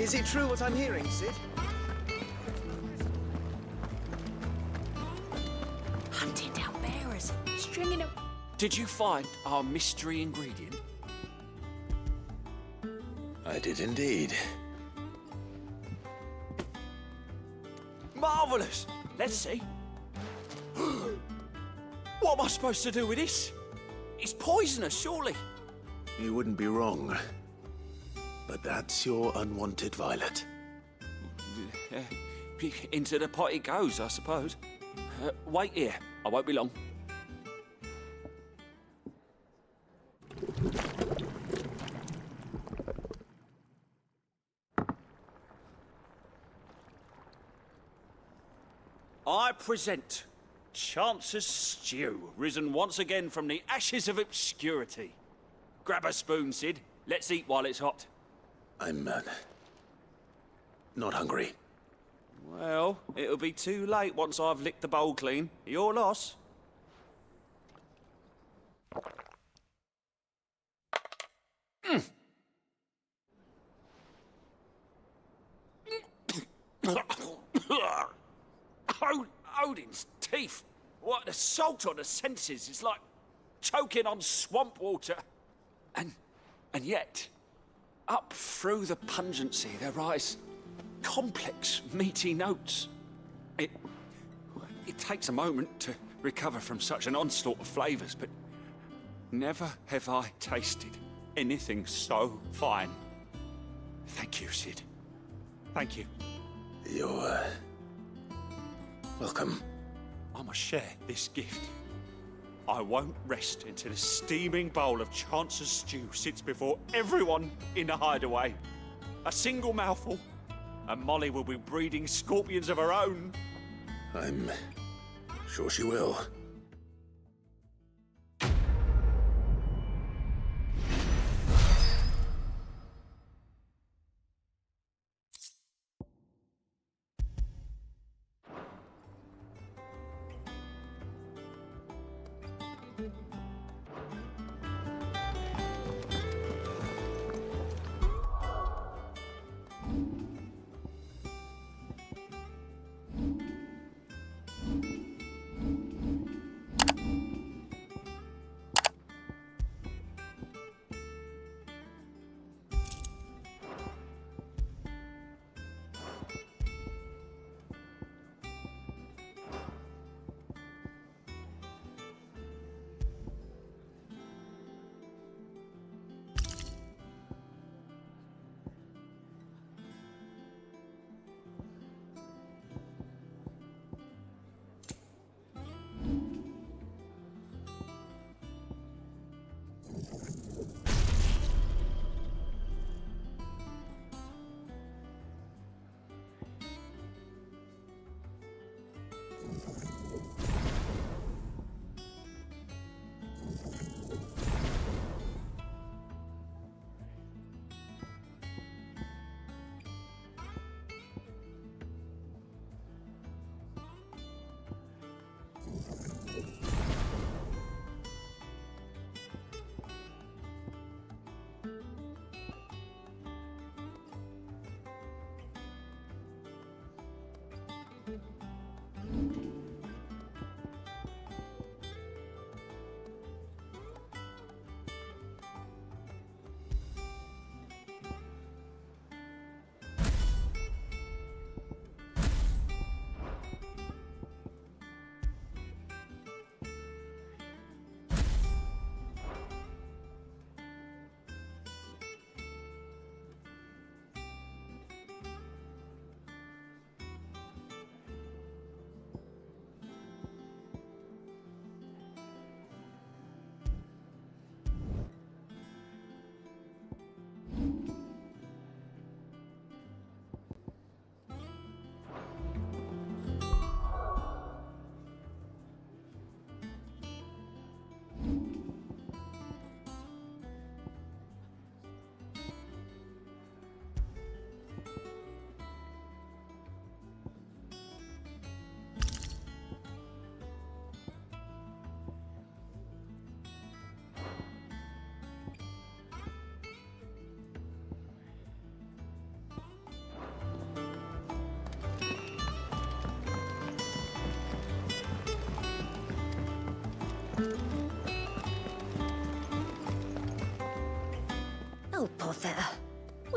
Is it true what I'm hearing, Sid? Hunting down bearers, stringing them. Did you find our mystery ingredient? I did indeed. Marvellous! Let's see. What am I supposed to do with this? It's poisonous, surely. You wouldn't be wrong. But that's your unwanted violet. Into the pot it goes, I suppose. Wait here. I won't be long. I present Chance's Stew, risen once again from the ashes of obscurity. Grab a spoon, Sid. Let's eat while it's hot. I'm, not hungry. Well, it'll be too late once I've licked the bowl clean. Your loss. Odin's teeth. What, the salt on the senses is like choking on swamp water. And yet, up through the pungency there rise complex, meaty notes. It takes a moment to recover from such an onslaught of flavours, but never have I tasted anything so fine. Thank you, Sid. Thank you. You're, welcome. I must share this gift. I won't rest until a steaming bowl of Chance's stew sits before everyone in the hideaway. A single mouthful, and Molly will be breeding scorpions of her own. I'm sure she will.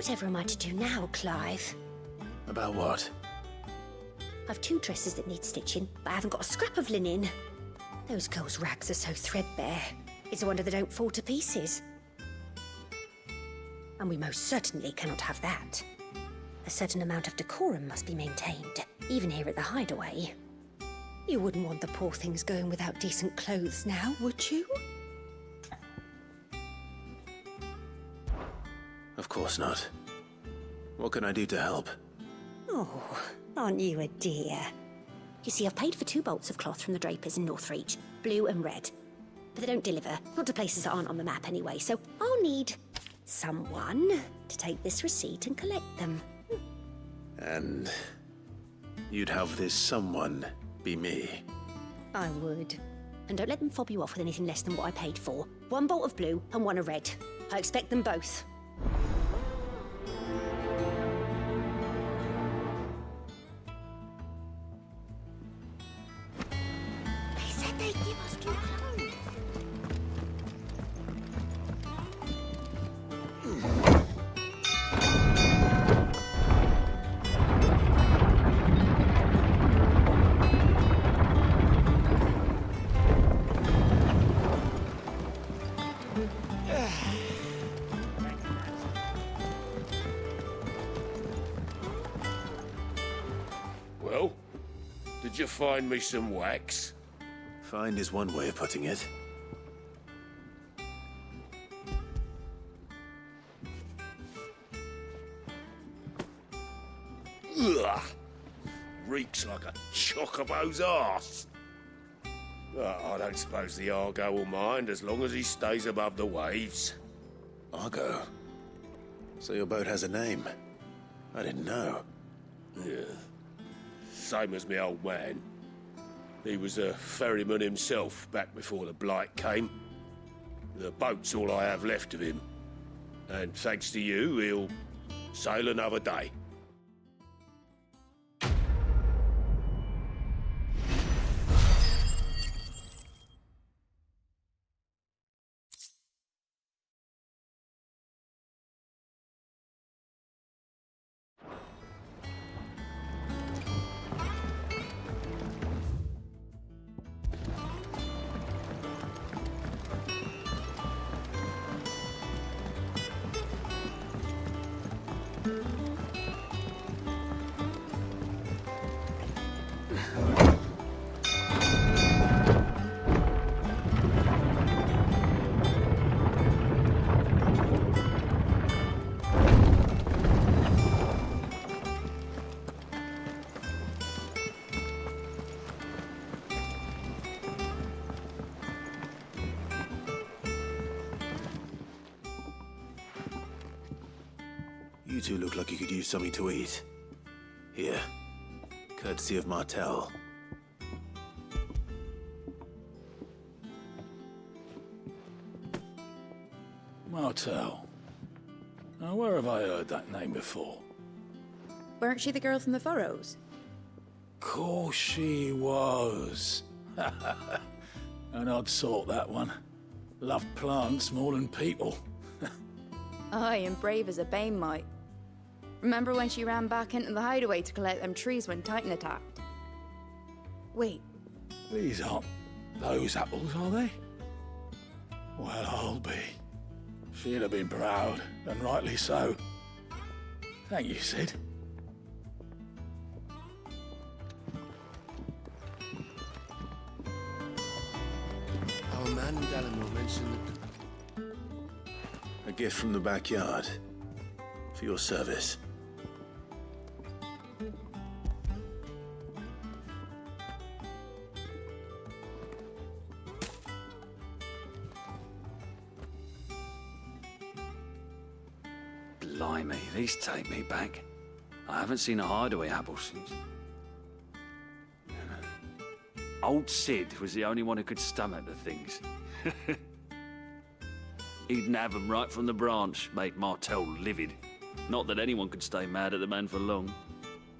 Whatever am I to do now, Clive? About what? I've 2 dresses that need stitching, but I haven't got a scrap of linen. Those girls' rags are so threadbare. It's a wonder they don't fall to pieces. And we most certainly cannot have that. A certain amount of decorum must be maintained, even here at the Hideaway. You wouldn't want the poor things going without decent clothes now, would you? Of course not. What can I do to help? Oh, aren't you a dear? You see, I've paid for 2 bolts of cloth from the drapers in Northreach, blue and red. But they don't deliver, not to places that aren't on the map anyway, so I'll need someone to take this receipt and collect them. And you'd have this someone be me. I would. And don't let them fob you off with anything less than what I paid for. 1 bolt of blue and 1 of red. I expect them both. They said they'd give us 2 clothes. Well, did you find me some wax? Find is one way of putting it. Ugh! Reeks like a Chocobo's arse. I don't suppose the Argo will mind as long as he stays above the waves. Argo. So your boat has a name. I didn't know. Yeah. Same as me old man. He was a ferryman himself back before the Blight came. The boat's all I have left of him. And thanks to you, he'll sail another day. You two look like you could use something to eat. Here. Courtesy of Martel. Martel. Now, where have I heard that name before? Weren't she the girl from the Furrows? Course she was. An odd sort, that one. Loved plants more than people. Aye, and brave as a bane might. Remember when she ran back into the hideaway to collect them trees when Titan attacked? Wait, These aren't those apples, are they? Well, I'll be. She'd have been proud, and rightly so. Thank you, Sid. Our man Dallimore mentioned that... A gift from the backyard. For your service. Blimey, these take me back. I haven't seen a hideaway apple since. Old Sid was the only one who could stomach the things. He'd nab 'em right from the branch, make Martel livid. Not that anyone could stay mad at the man for long.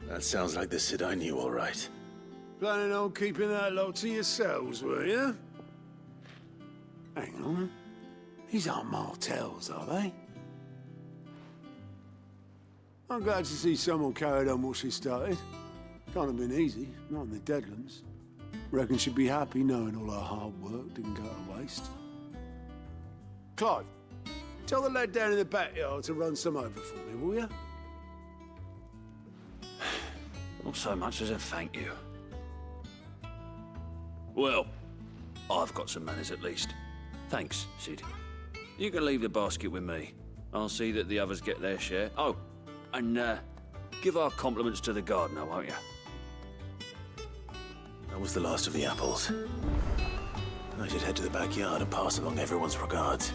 That sounds like the Sid I knew, all right. Planning on keeping that lot to yourselves, were you? Hang on. These aren't Martels, are they? I'm glad to see someone carried on what she started. Can't have been easy, not in the Deadlands. Reckon she'd be happy knowing all her hard work didn't go to waste. Clive, tell the lad down in the backyard to run some over for me, will you? Not so much as a thank you. Well, I've got some manners at least. Thanks, Sid. You can leave the basket with me. I'll see that the others get their share. Oh, and give our compliments to the gardener, won't you? That was the last of the apples. I should head to the backyard and pass along everyone's regards.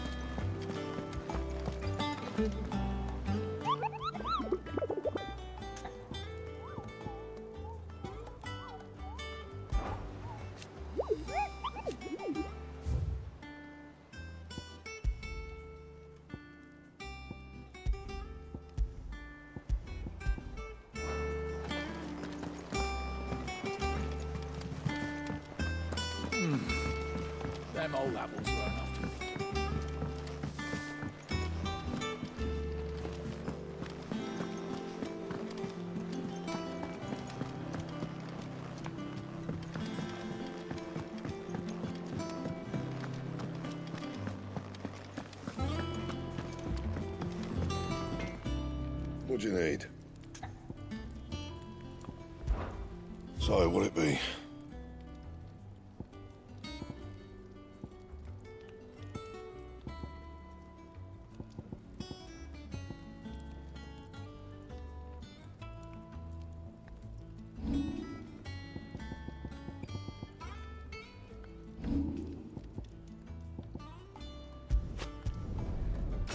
Them old apples were enough to... What do you need? So, what'll it be?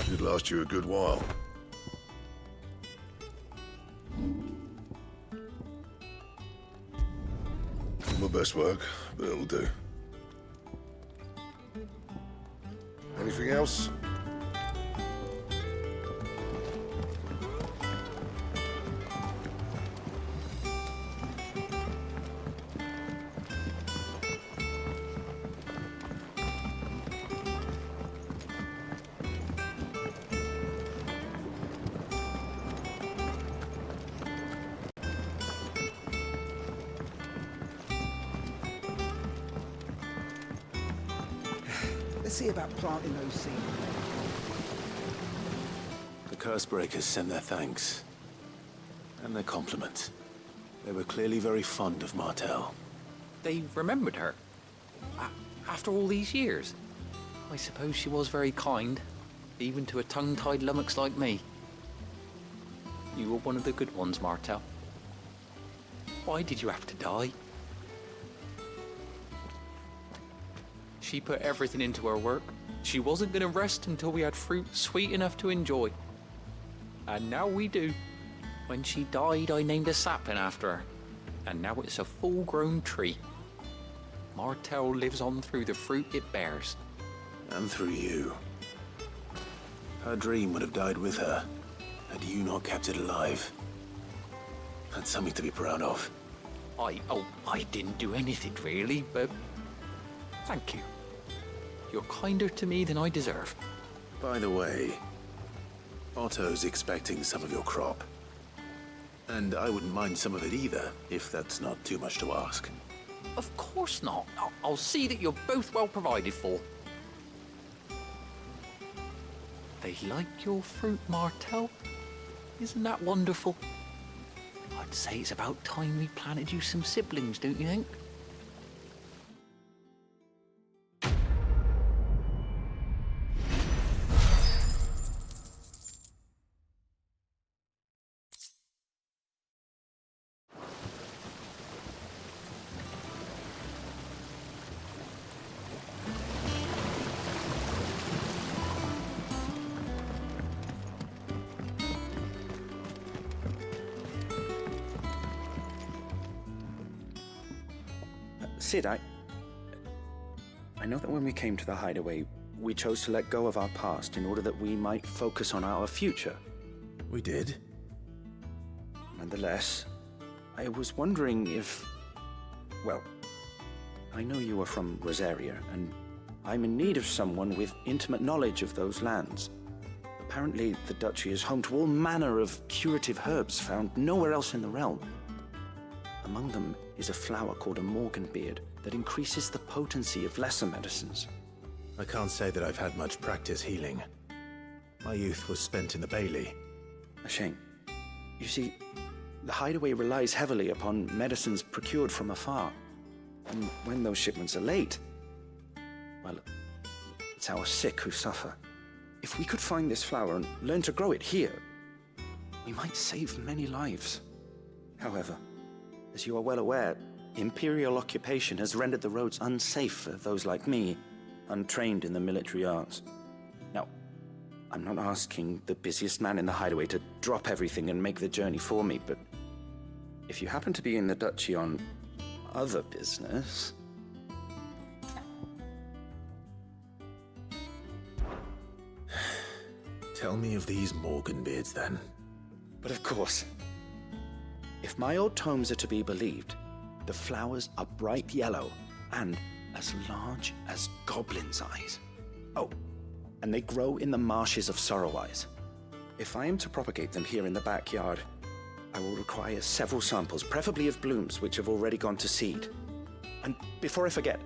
Should last you a good while. My best work, but it'll do. Anything else? Let's see about planting those seeds. The curse breakers sent their thanks. And their compliments. They were clearly very fond of Martel. They remembered her? After all these years? I suppose she was very kind, even to a tongue-tied lummox like me. You were one of the good ones, Martel. Why did you have to die? She put everything into her work. She wasn't going to rest until we had fruit sweet enough to enjoy. And now we do. When she died, I named a sapling after her. And now it's a full-grown tree. Martel lives on through the fruit it bears. And through you. Her dream would have died with her, had you not kept it alive. That's something to be proud of. I didn't do anything really, but thank you. You're kinder to me than I deserve. By the way, Otto's expecting some of your crop. And I wouldn't mind some of it either, if that's not too much to ask. Of course not. I'll see that you're both well provided for. They like your fruit, Martel. Isn't that wonderful? I'd say it's about time we planted you some siblings, don't you think? Sid, I know that when we came to the hideaway, we chose to let go of our past in order that we might focus on our future. We did? Nonetheless, I was wondering if... Well, I know you are from Rosaria, and I'm in need of someone with intimate knowledge of those lands. Apparently, the duchy is home to all manner of curative herbs found nowhere else in the realm. Among them is a flower called a morganbeard that increases the potency of lesser medicines. I can't say that I've had much practice healing. My youth was spent in the Bailey. A shame. You see, the hideaway relies heavily upon medicines procured from afar. And when those shipments are late, well, it's our sick who suffer. If we could find this flower and learn to grow it here, we might save many lives. However, as you are well aware, Imperial occupation has rendered the roads unsafe for those like me, untrained in the military arts. Now, I'm not asking the busiest man in the hideaway to drop everything and make the journey for me, but if you happen to be in the duchy on other business... Tell me of these morganbeards, then. But of course. If my old tomes are to be believed, the flowers are bright yellow and as large as goblins' eyes. Oh, and they grow in the marshes of Sorrowwise. If I am to propagate them here in the backyard, I will require several samples, preferably of blooms which have already gone to seed. And before I forget,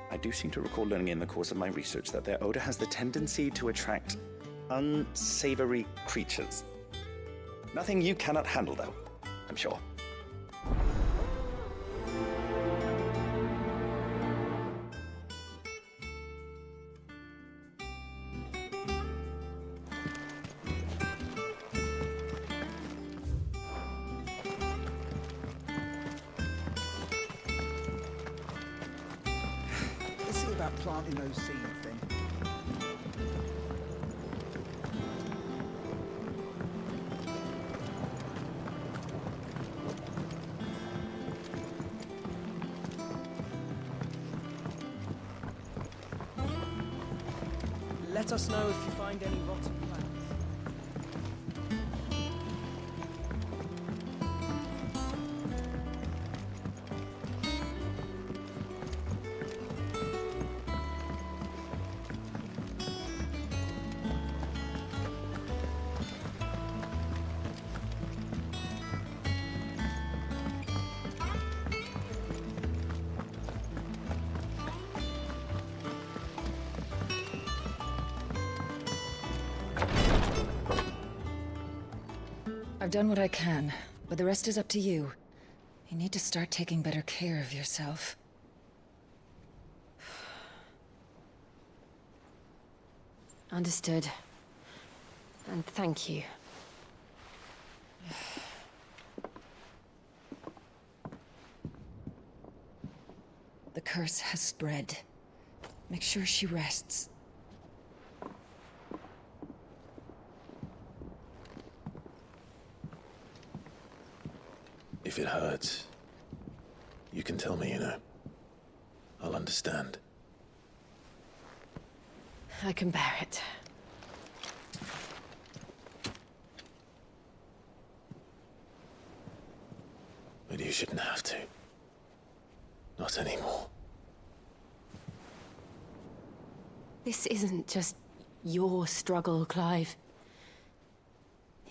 I do seem to recall learning in the course of my research that their odor has the tendency to attract unsavory creatures. Nothing you cannot handle, though, I'm sure. Let's see about planting those seeds then. Let us know if you find any rotten plants. I've done what I can, but the rest is up to you. You need to start taking better care of yourself. Understood. And thank you. The curse has spread. Make sure she rests. If it hurts, you can tell me, you know. I'll understand. I can bear it. But you shouldn't have to. Not anymore. This isn't just your struggle, Clive.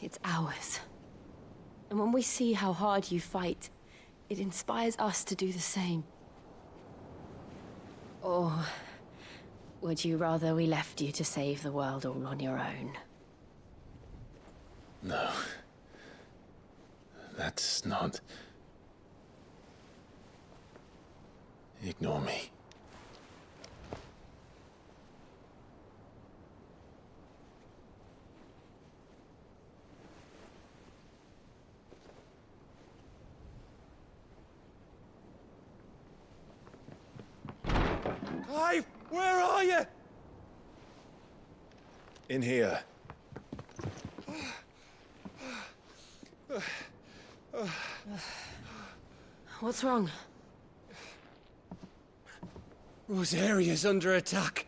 It's ours. And when we see how hard you fight, it inspires us to do the same. Or would you rather we left you to save the world all on your own? No. That's not... Ignore me. Clive, where are you? In here. What's wrong? Rosaria's under attack.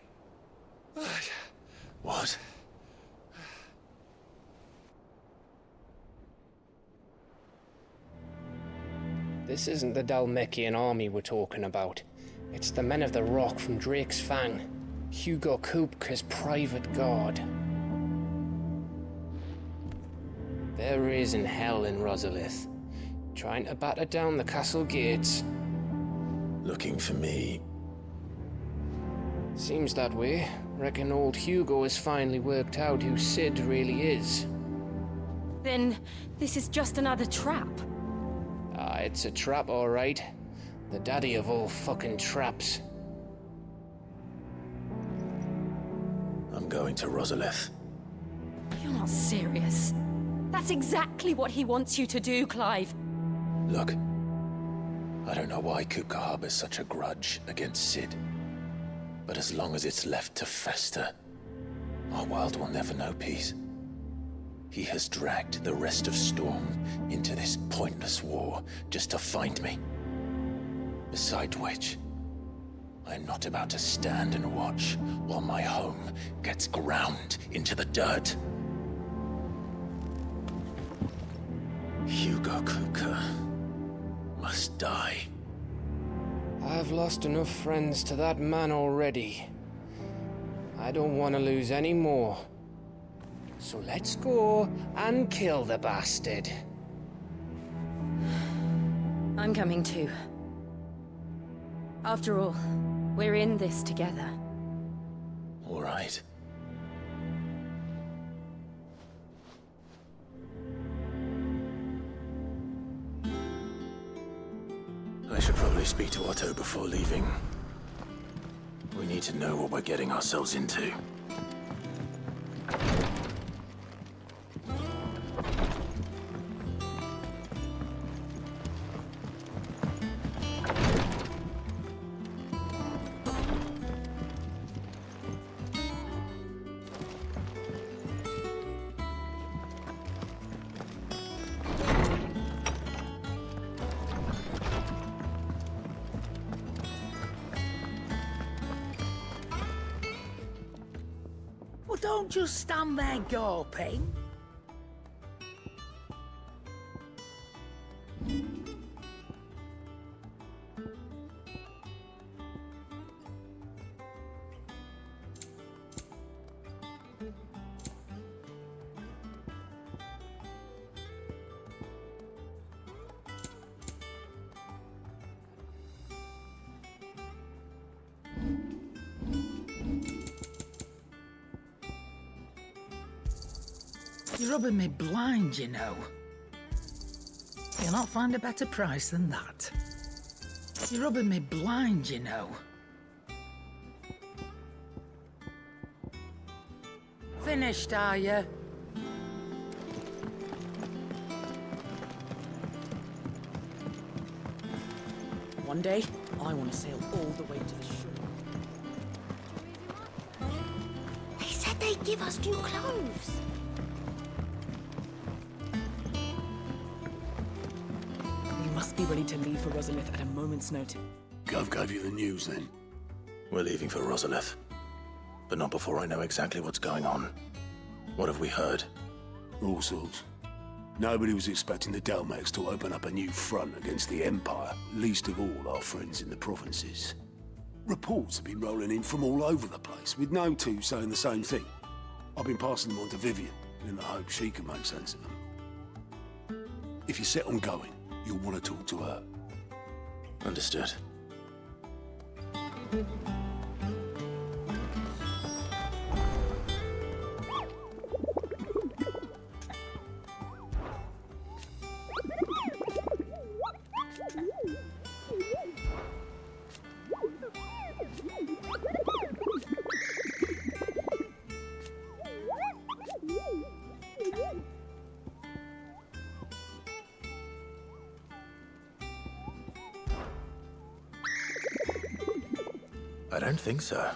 What? This isn't the Dalmekian army we're talking about. It's the men of the Rock from Drake's Fang. Hugo Kupka's private guard. There is in hell in Rosalith, trying to batter down the castle gates. Looking for me. Seems that way. Reckon old Hugo has finally worked out who Sid really is. Then this is just another trap. Ah, it's a trap, all right. The daddy of all fucking traps. I'm going to Rosalith. You're not serious. That's exactly what he wants you to do, Clive. Look, I don't know why Kuka harbors such a grudge against Sid. But as long as it's left to fester, our world will never know peace. He has dragged the rest of Storm into this pointless war just to find me. Besides which, I'm not about to stand and watch while my home gets ground into the dirt. Hugo Kuka must die. I've lost enough friends to that man already. I don't want to lose any more. So let's go and kill the bastard. I'm coming too. After all, we're in this together. All right. I should probably speak to Otto before leaving. We need to know what we're getting ourselves into. Well, don't just stand there gawping. You're rubbing me blind, you know. You'll not find a better price than that. You're rubbing me blind, you know. Finished, are you? One day, I want to sail all the way to the shore. They said they'd give us new clothes. We must be ready to leave for Rosalith at a moment's notice. Gov gave you the news then? We're leaving for Rosalith. But not before I know exactly what's going on. What have we heard? All sorts. Nobody was expecting the Delmex to open up a new front against the Empire, least of all our friends in the provinces. Reports have been rolling in from all over the place, with no two saying the same thing. I've been passing them on to Vivian, in the hope she can make sense of them. If you're set on going, you'll want to talk to her. Understood. I don't think so.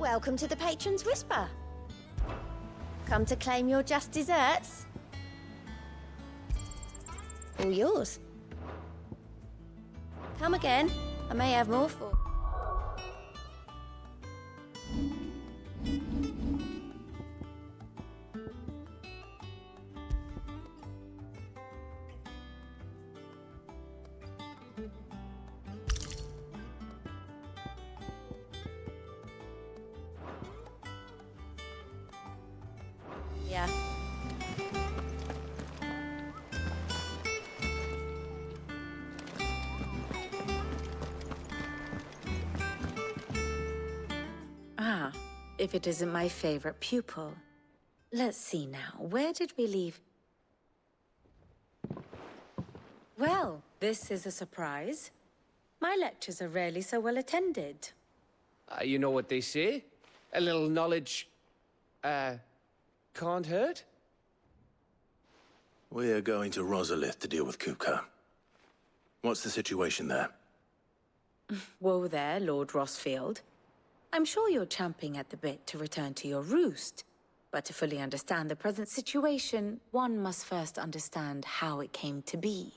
Welcome to the Patron's Whisper. Come to claim your just desserts? All yours. Come again. I may have more for. Yeah. Ah, if it isn't my favorite pupil. Let's see now, where did we leave? Well, this is a surprise. My lectures are rarely so well attended. You know what they say? A little knowledge, can't hurt? We're going to Rosalith to deal with Kupka. What's the situation there? Whoa there, Lord Rossfield. I'm sure you're champing at the bit to return to your roost. But to fully understand the present situation, one must first understand how it came to be.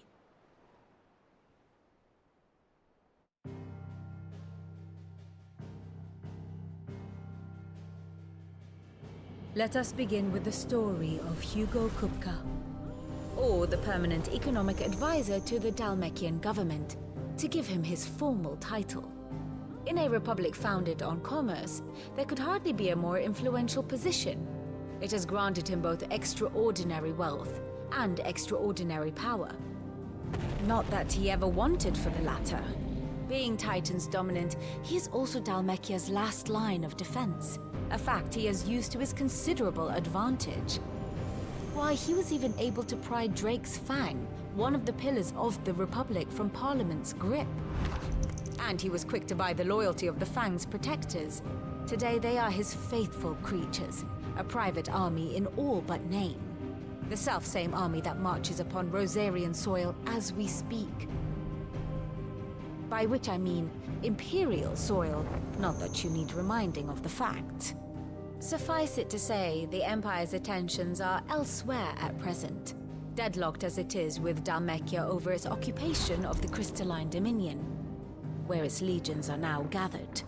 Let us begin with the story of Hugo Kupka, Or the permanent economic advisor to the Dalmekian government, to give him his formal title. In a republic founded on commerce, there could hardly be a more influential position. It has granted him both extraordinary wealth and extraordinary power. Not that he ever wanted for the latter. Being Titan's dominant, he is also Dalmekia's last line of defense, a fact he has used to his considerable advantage. Why, he was even able to pry Drake's Fang, one of the pillars of the Republic, from Parliament's grip. And he was quick to buy the loyalty of the Fang's protectors. Today they are his faithful creatures, a private army in all but name. The self-same army that marches upon Rosarian soil as we speak. By which I mean Imperial soil, not that you need reminding of the fact. Suffice it to say, the Empire's attentions are elsewhere at present, deadlocked as it is with Dalmekia over its occupation of the Crystalline Dominion, where its legions are now gathered.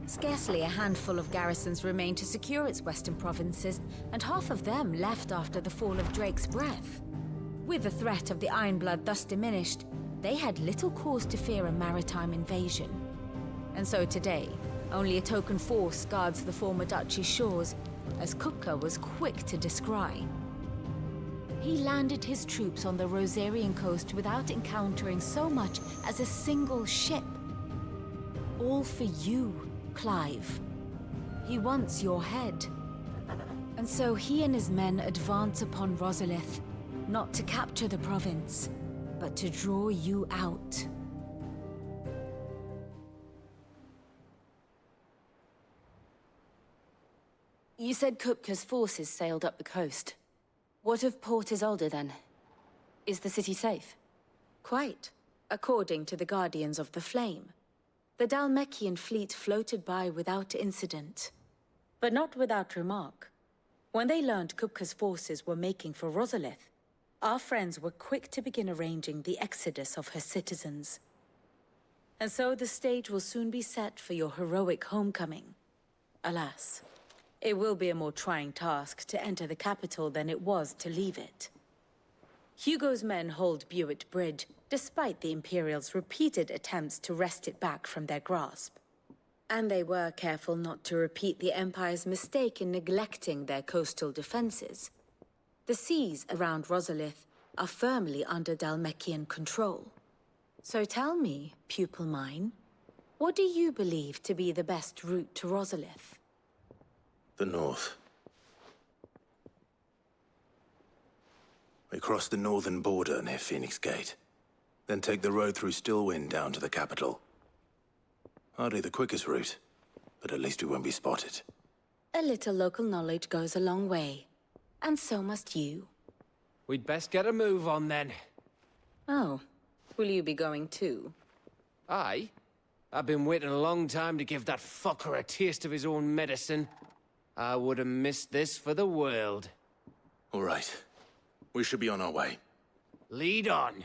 Scarcely a handful of garrisons remain to secure its western provinces, and half of them left after the fall of Drake's Breath. With the threat of the Ironblood thus diminished, they had little cause to fear a maritime invasion. And so today, only a token force guards the former duchy's shores, as Kupka was quick to descry. He landed his troops on the Rosarian coast without encountering so much as a single ship. All for you, Clive. He wants your head. And so he and his men advance upon Rosalith, not to capture the province, but to draw you out. You said Kupka's forces sailed up the coast. What of Port Isolde, then? Is the city safe? Quite, according to the Guardians of the Flame. The Dalmekian fleet floated by without incident. But not without remark. When they learned Kupka's forces were making for Rosalith, our friends were quick to begin arranging the exodus of her citizens. And so the stage will soon be set for your heroic homecoming. Alas, it will be a more trying task to enter the capital than it was to leave it. Hugo's men hold Buett Bridge, despite the Imperials' repeated attempts to wrest it back from their grasp. And they were careful not to repeat the Empire's mistake in neglecting their coastal defenses. The seas around Rosalith are firmly under Dalmekian control. So tell me, pupil mine, what do you believe to be the best route to Rosalith? The north. We cross the northern border near Phoenix Gate, then take the road through Stillwind down to the capital. Hardly the quickest route, but at least we won't be spotted. A little local knowledge goes a long way, and so must you. We'd best get a move on then. Oh, will you be going too? Aye. I've been waiting a long time to give that fucker a taste of his own medicine. I would have missed this for the world. All right. We should be on our way. Lead on.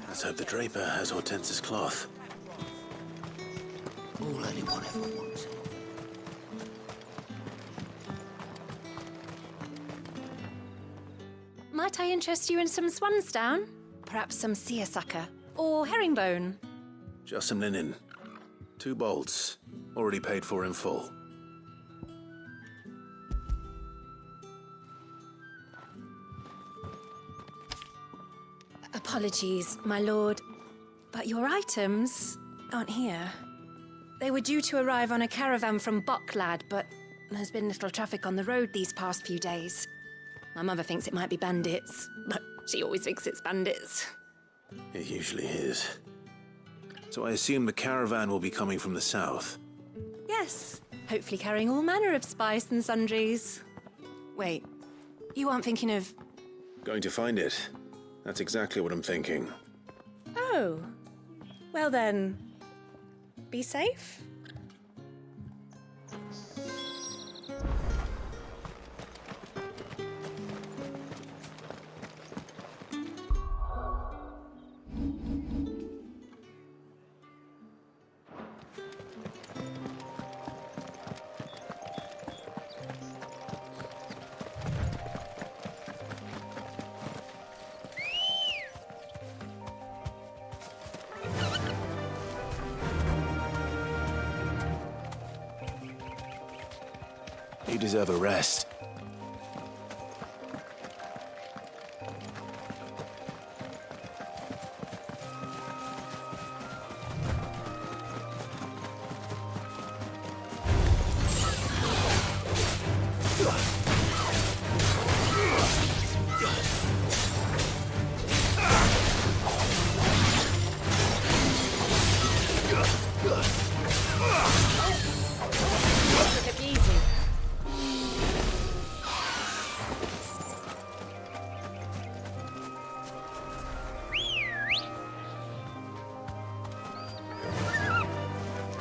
Let's hope the Draper has Hortense's cloth. All anyone ever wants. Might I interest you in some swansdown? Perhaps some seersucker or herringbone? Just some linen. 2 bolts. Already paid for in full. Apologies, my lord, but your items aren't here. They were due to arrive on a caravan from Boklad, but there's been little traffic on the road these past few days. My mother thinks it might be bandits, but she always thinks it's bandits. It usually is. So I assume the caravan will be coming from the south. Yes, hopefully carrying all manner of spice and sundries. Wait, you aren't thinking of... Going to find it. That's exactly what I'm thinking. Oh, well then, be safe. You deserve a rest.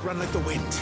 Run like the wind.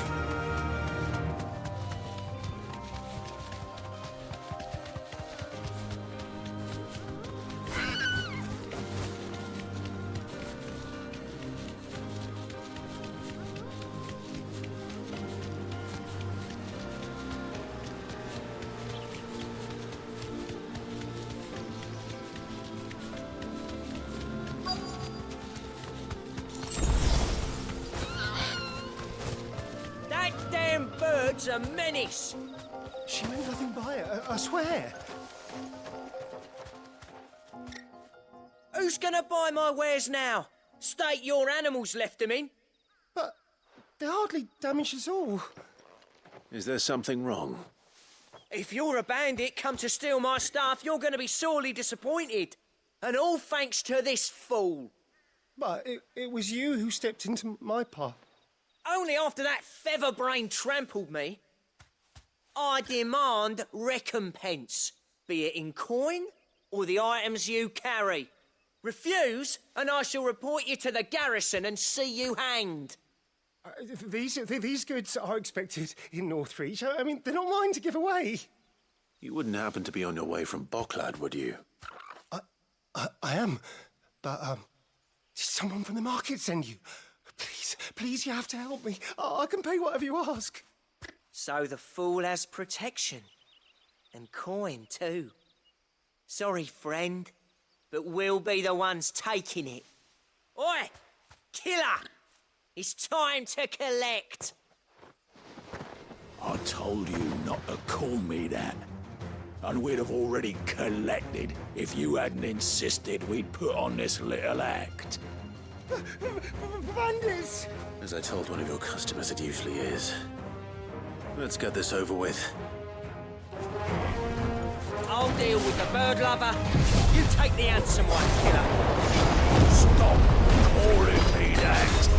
Bird's a menace! She meant nothing by it, I swear. Who's gonna buy my wares now? State your animals left them in. But they hardly damaged us all. Is there something wrong? If you're a bandit come to steal my stuff, you're gonna be sorely disappointed. And all thanks to this fool. But it was you who stepped into my path. Only after that feather-brain trampled me. I demand recompense, be it in coin or the items you carry. Refuse, and I shall report you to the garrison and see you hanged. These goods are expected in Northreach. I mean, they're not mine to give away. You wouldn't happen to be on your way from Boklad, would you? I am, but did someone from the market send you? Please, you have to help me. I can pay whatever you ask. So the fool has protection. And coin, too. Sorry, friend, but we'll be the ones taking it. Oi! Killer! It's time to collect! I told you not to call me that. And we'd have already collected if you hadn't insisted we'd put on this little act. Bandits! As I told one of your customers, it usually is. Let's get this over with. I'll deal with the bird lover. You take the handsome one, killer. Stop calling me that.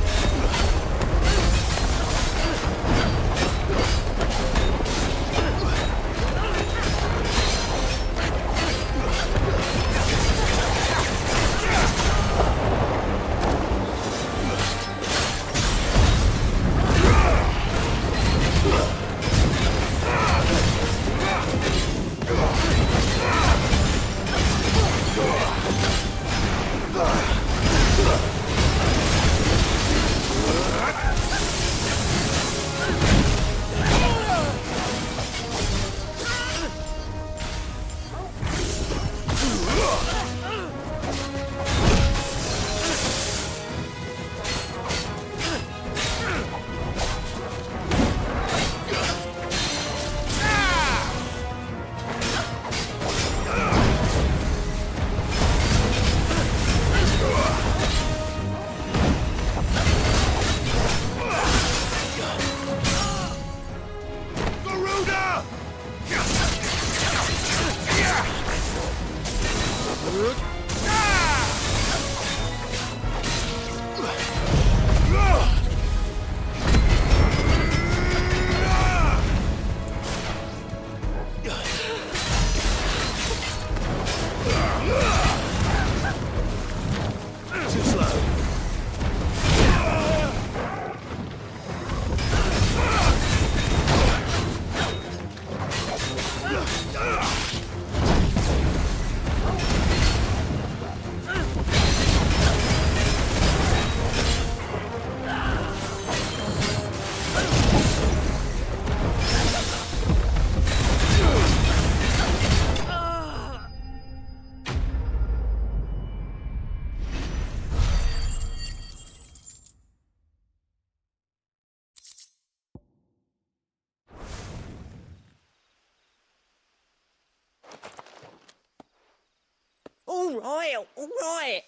All right.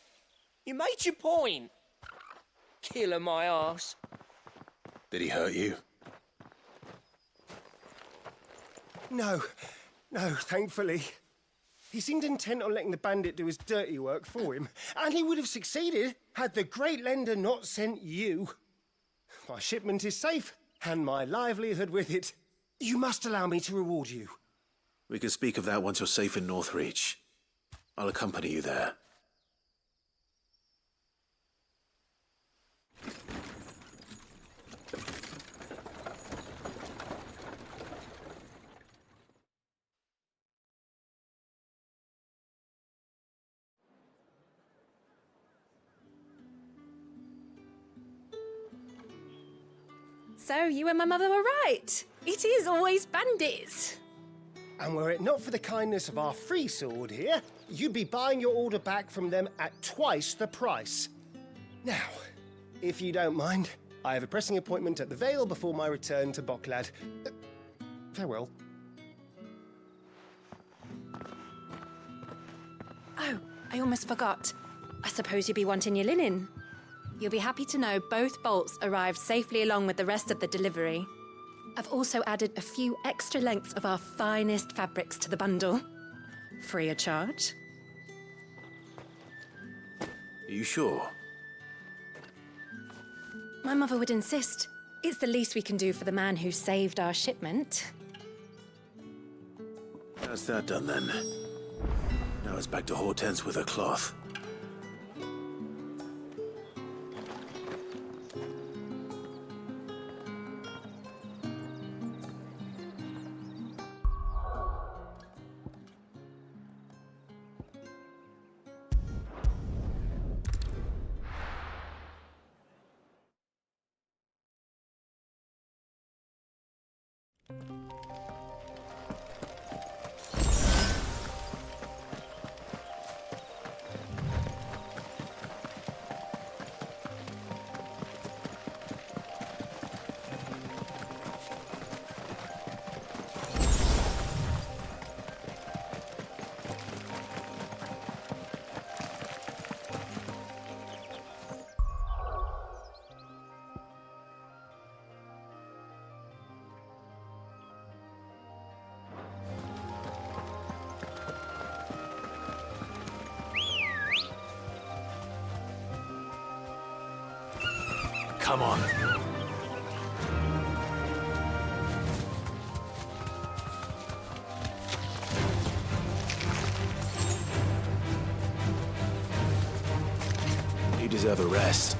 You made your point. Killing my ass. Did he hurt you? No, thankfully. He seemed intent on letting the bandit do his dirty work for him, and he would have succeeded had the great lender not sent you. My shipment is safe, and my livelihood with it. You must allow me to reward you. We can speak of that once you're safe in Northreach. I'll accompany you there. So, you and my mother were right. It is always bandits. And were it not for the kindness of our free sword here, you'd be buying your order back from them at twice the price. Now, if you don't mind, I have a pressing appointment at the Vale before my return to Boklad. Farewell. Oh, I almost forgot. I suppose you'll be wanting your linen. You'll be happy to know both bolts arrived safely along with the rest of the delivery. I've also added a few extra lengths of our finest fabrics to the bundle. Free of charge. Are you sure? My mother would insist. It's the least we can do for the man who saved our shipment. That's that done then. Now it's back to Hortense with her cloth. Come on. You deserve a rest.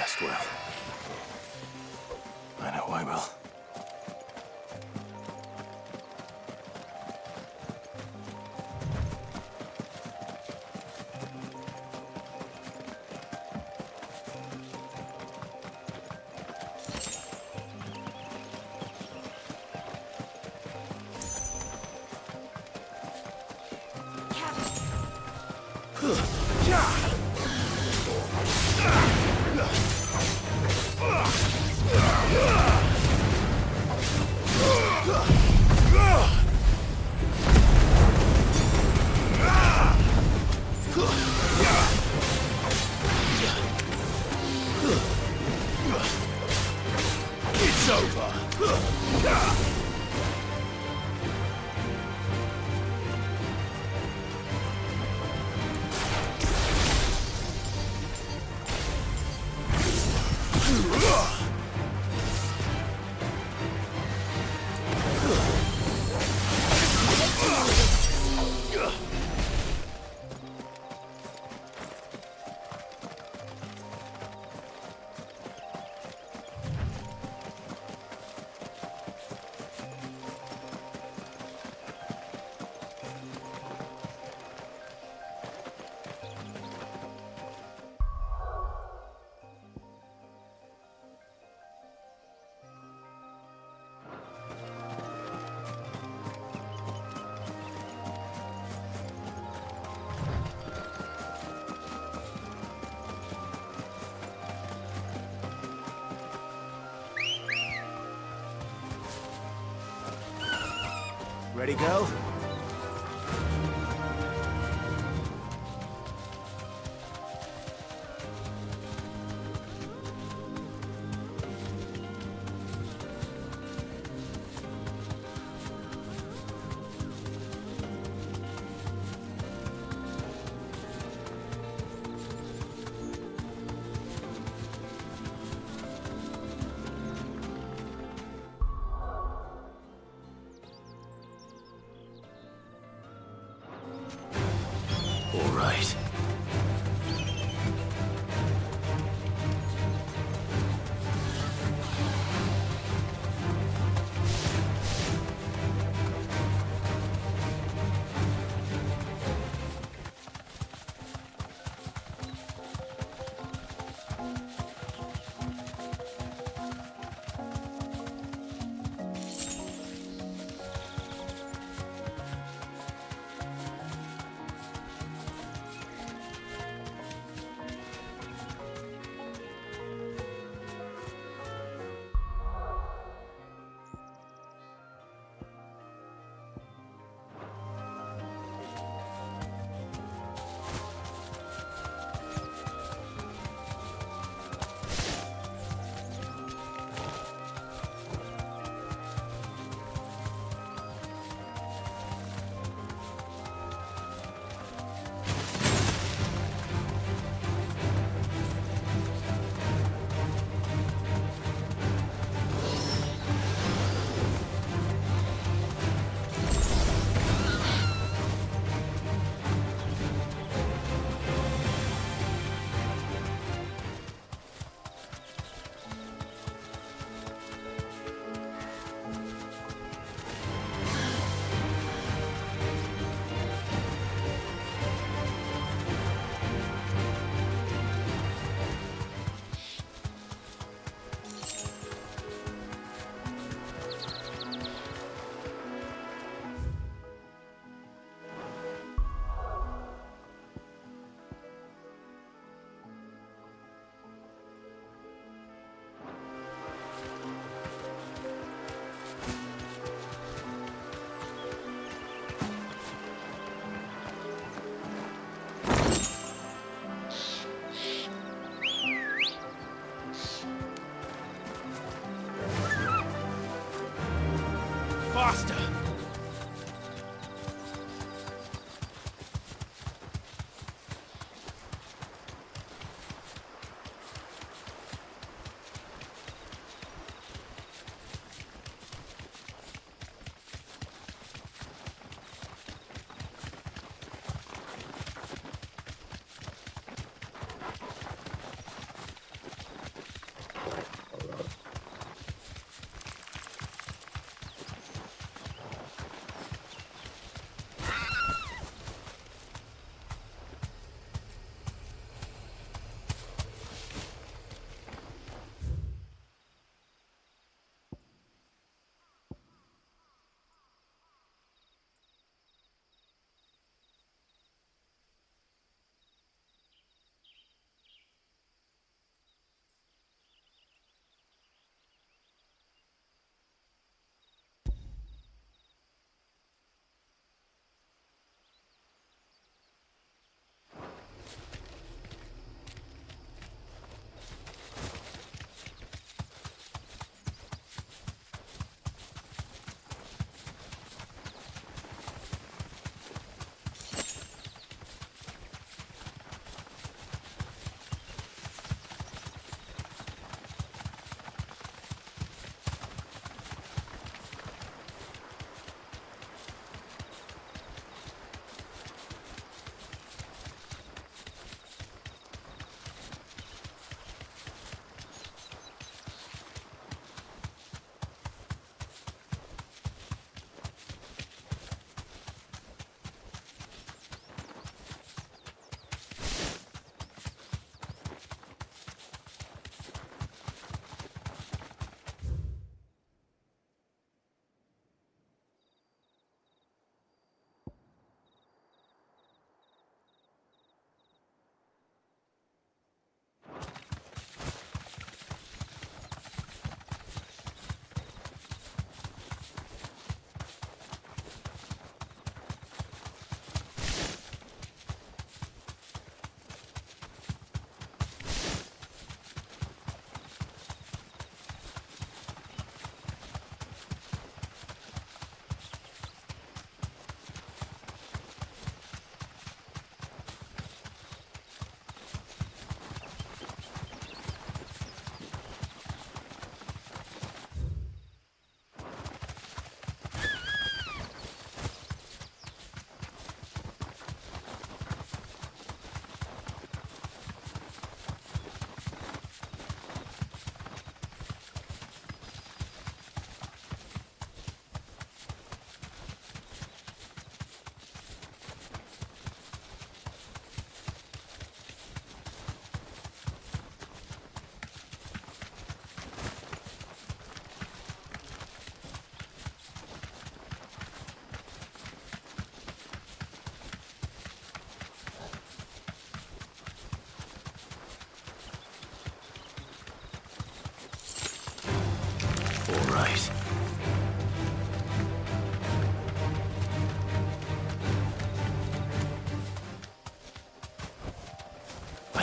rest well. I know I will. It's over. Ready, girl? All right.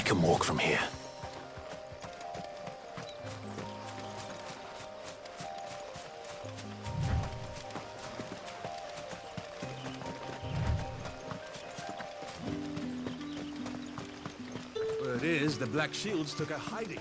can walk from here. Word is, the Black Shields took a hiding.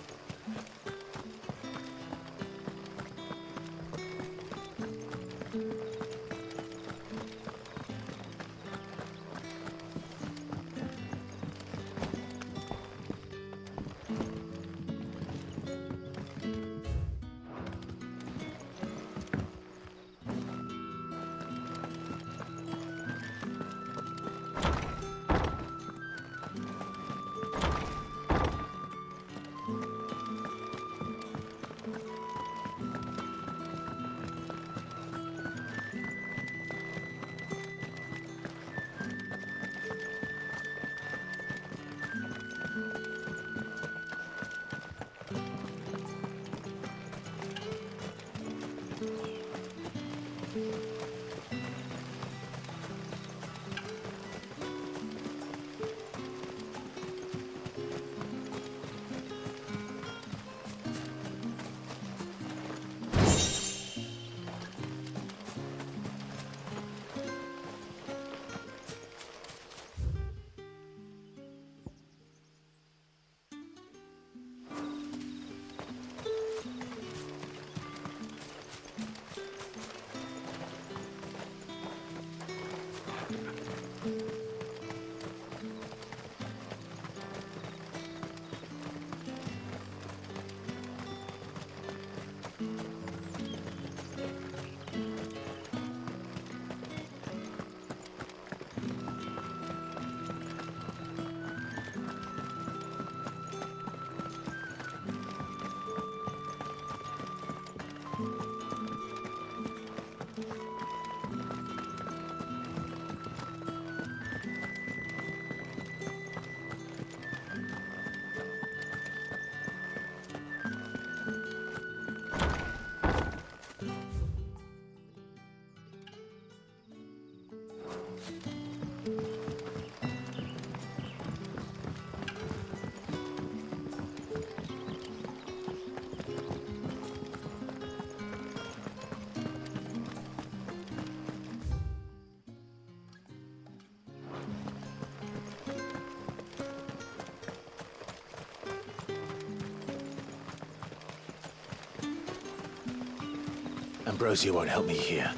Ambrosia won't help me here.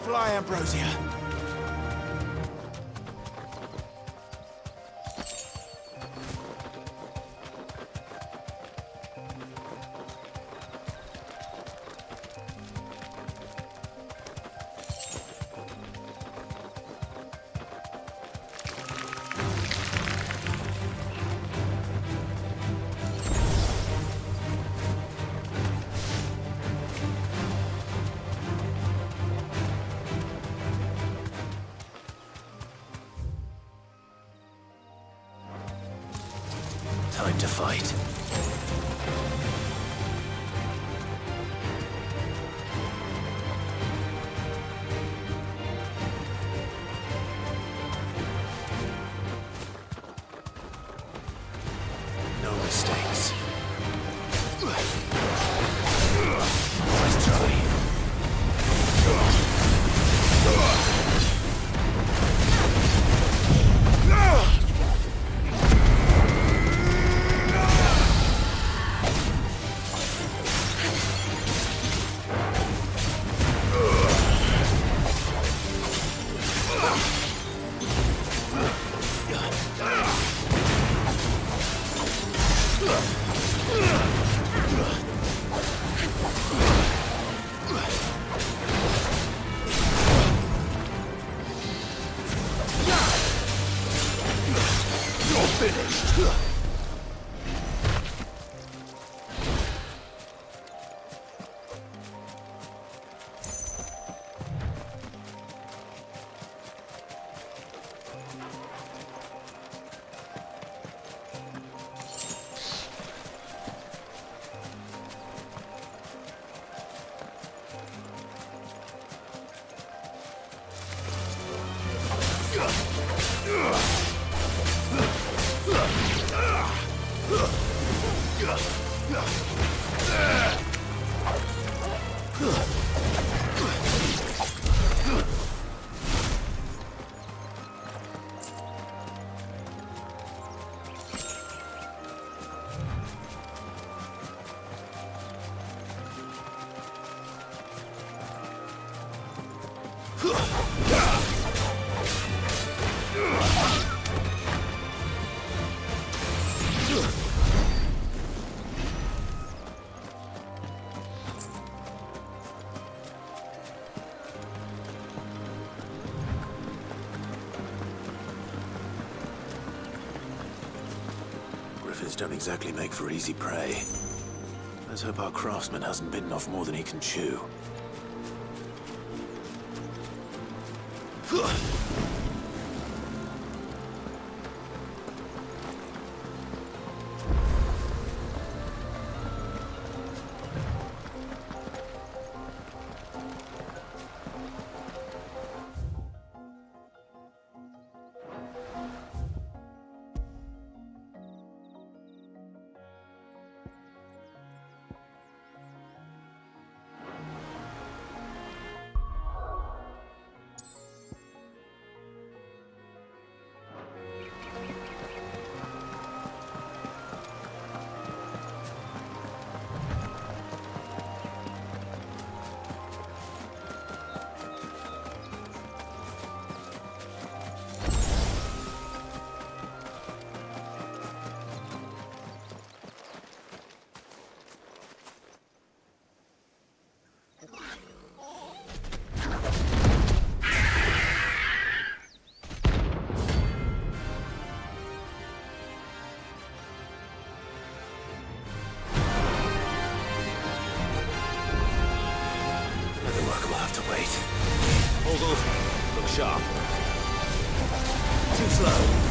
Fly, Ambrosia. Time to fight. No mistakes. Nice try. Griffins don't exactly make for easy prey. Let's hope our craftsman hasn't bitten off more than he can chew. Look sharp. Too slow.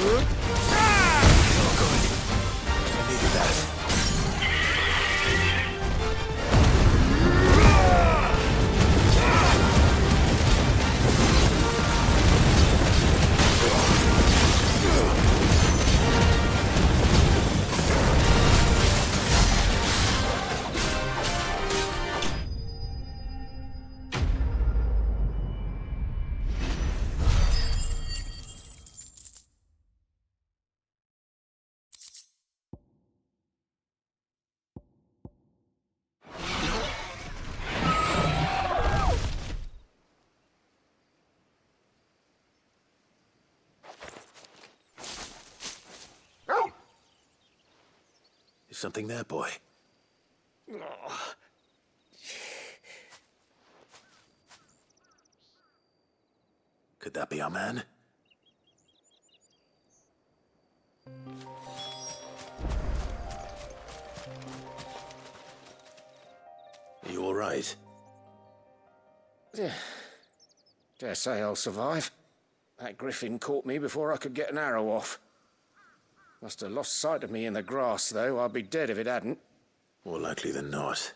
Oh, good. I needed that. Is something there, boy? Could that be our man? Are you all right? Dare say I'll survive. That griffin caught me before I could get an arrow off. Must have lost sight of me in the grass, though. I'd be dead if it hadn't. More likely than not.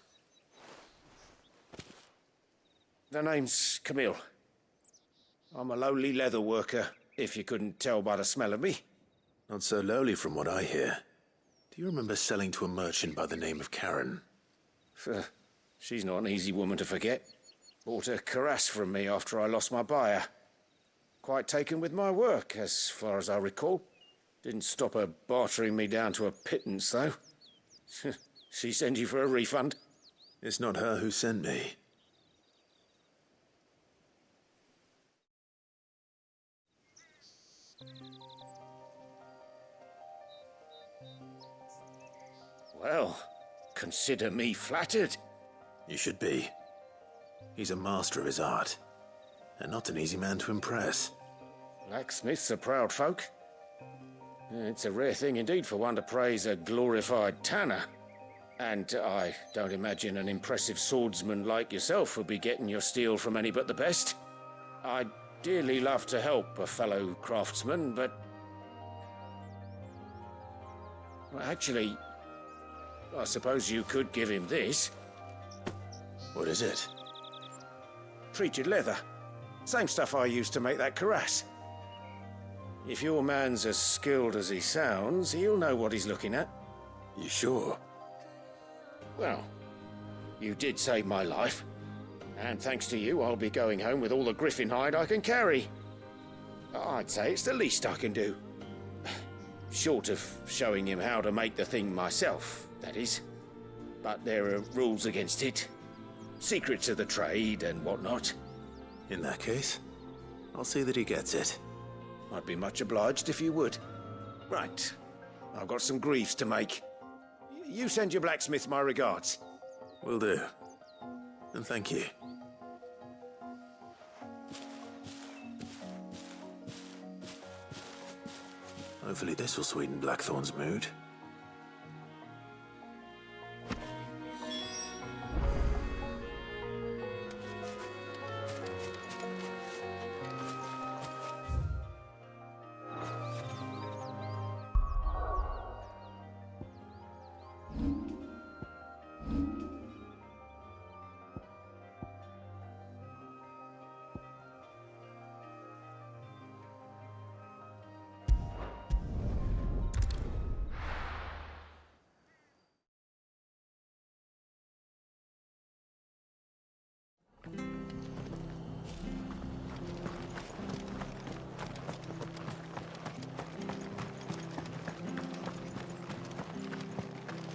The name's Camille. I'm a lowly leather worker, if you couldn't tell by the smell of me. Not so lowly from what I hear. Do you remember selling to a merchant by the name of Karen? She's not an easy woman to forget. Bought a cuirass from me after I lost my buyer. Quite taken with my work, as far as I recall. Didn't stop her bartering me down to a pittance, though. She sent you for a refund? It's not her who sent me. Well, consider me flattered. You should be. He's a master of his art, and not an easy man to impress. Blacksmiths are proud folk. It's a rare thing indeed for one to praise a glorified tanner. And I don't imagine an impressive swordsman like yourself would be getting your steel from any but the best. I'd dearly love to help a fellow craftsman, but... Well, actually, I suppose you could give him this. What is it? Treated leather. Same stuff I used to make that cuirass. If your man's as skilled as he sounds, he'll know what he's looking at. You sure? Well, you did save my life. And thanks to you, I'll be going home with all the griffin hide I can carry. I'd say it's the least I can do. Short of showing him how to make the thing myself, that is. But there are rules against it. Secrets of the trade and whatnot. In that case, I'll see that he gets it. I'd be much obliged if you would. Right. I've got some greaves to make. You send your blacksmith my regards. Will do. And thank you. Hopefully this will sweeten Blackthorn's mood.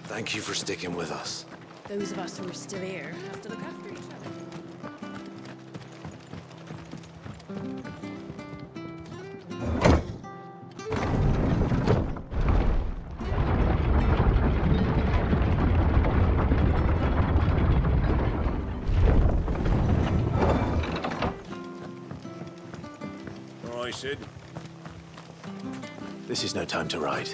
Thank you for sticking with us. Those of us who are still here have to look after each other. All right, Sid. This is no time to ride.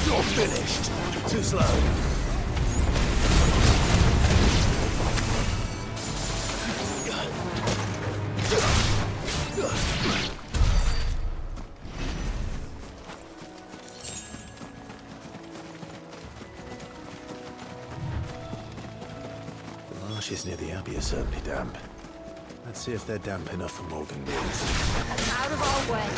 You're finished. Too slow. The marshes near the Abbey are certainly damp. Let's see if they're damp enough for Morgan beers. Out of our way.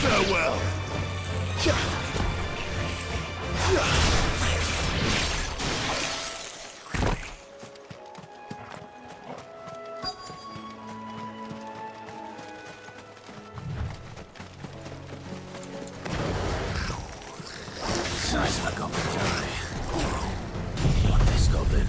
Farewell. Size of a goblin's eye. What this goblin?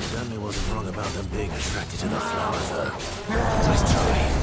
Certainly wasn't wrong about them being attracted to the flower, though. Nice try.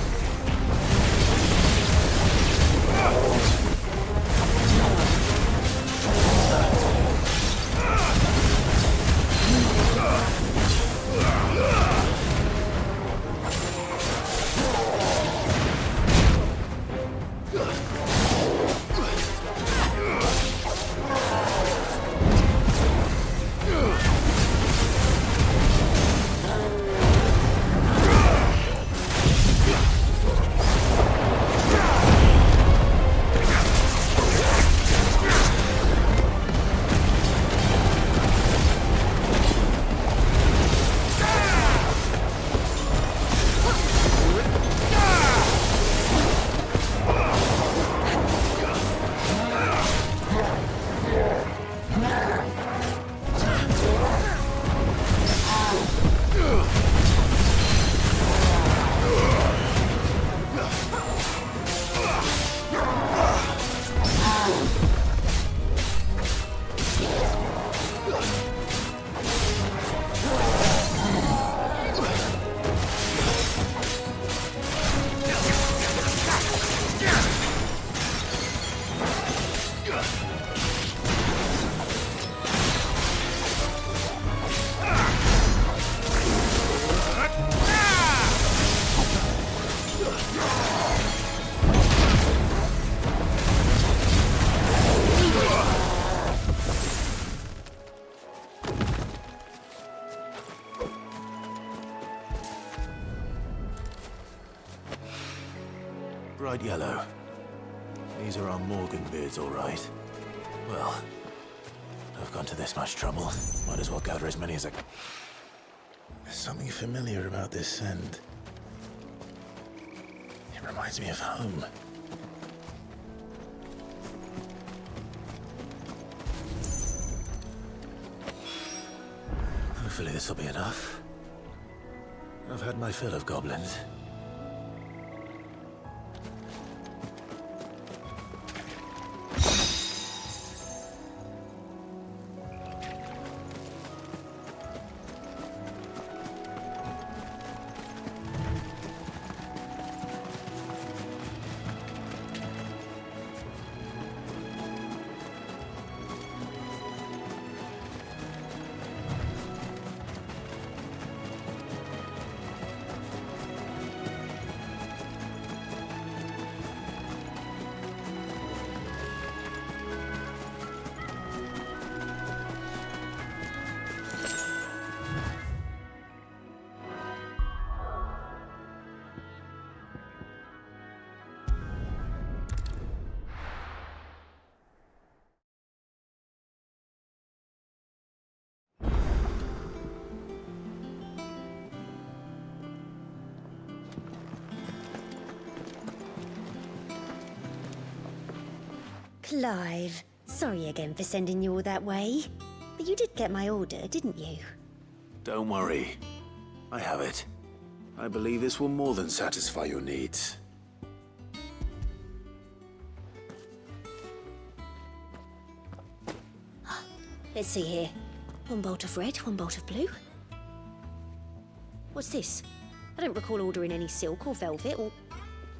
Bright yellow. These are our Morgan beards, all right. Well, I've gone to this much trouble. Might as well gather as many as I... There's something familiar about this scent. It reminds me of home. Hopefully this will be enough. I've had my fill of goblins. Clive, sorry again for sending you all that way. But you did get my order, didn't you? Don't worry. I have it. I believe this will more than satisfy your needs. Let's see here. One bolt of red, one bolt of blue. What's this? I don't recall ordering any silk or velvet or...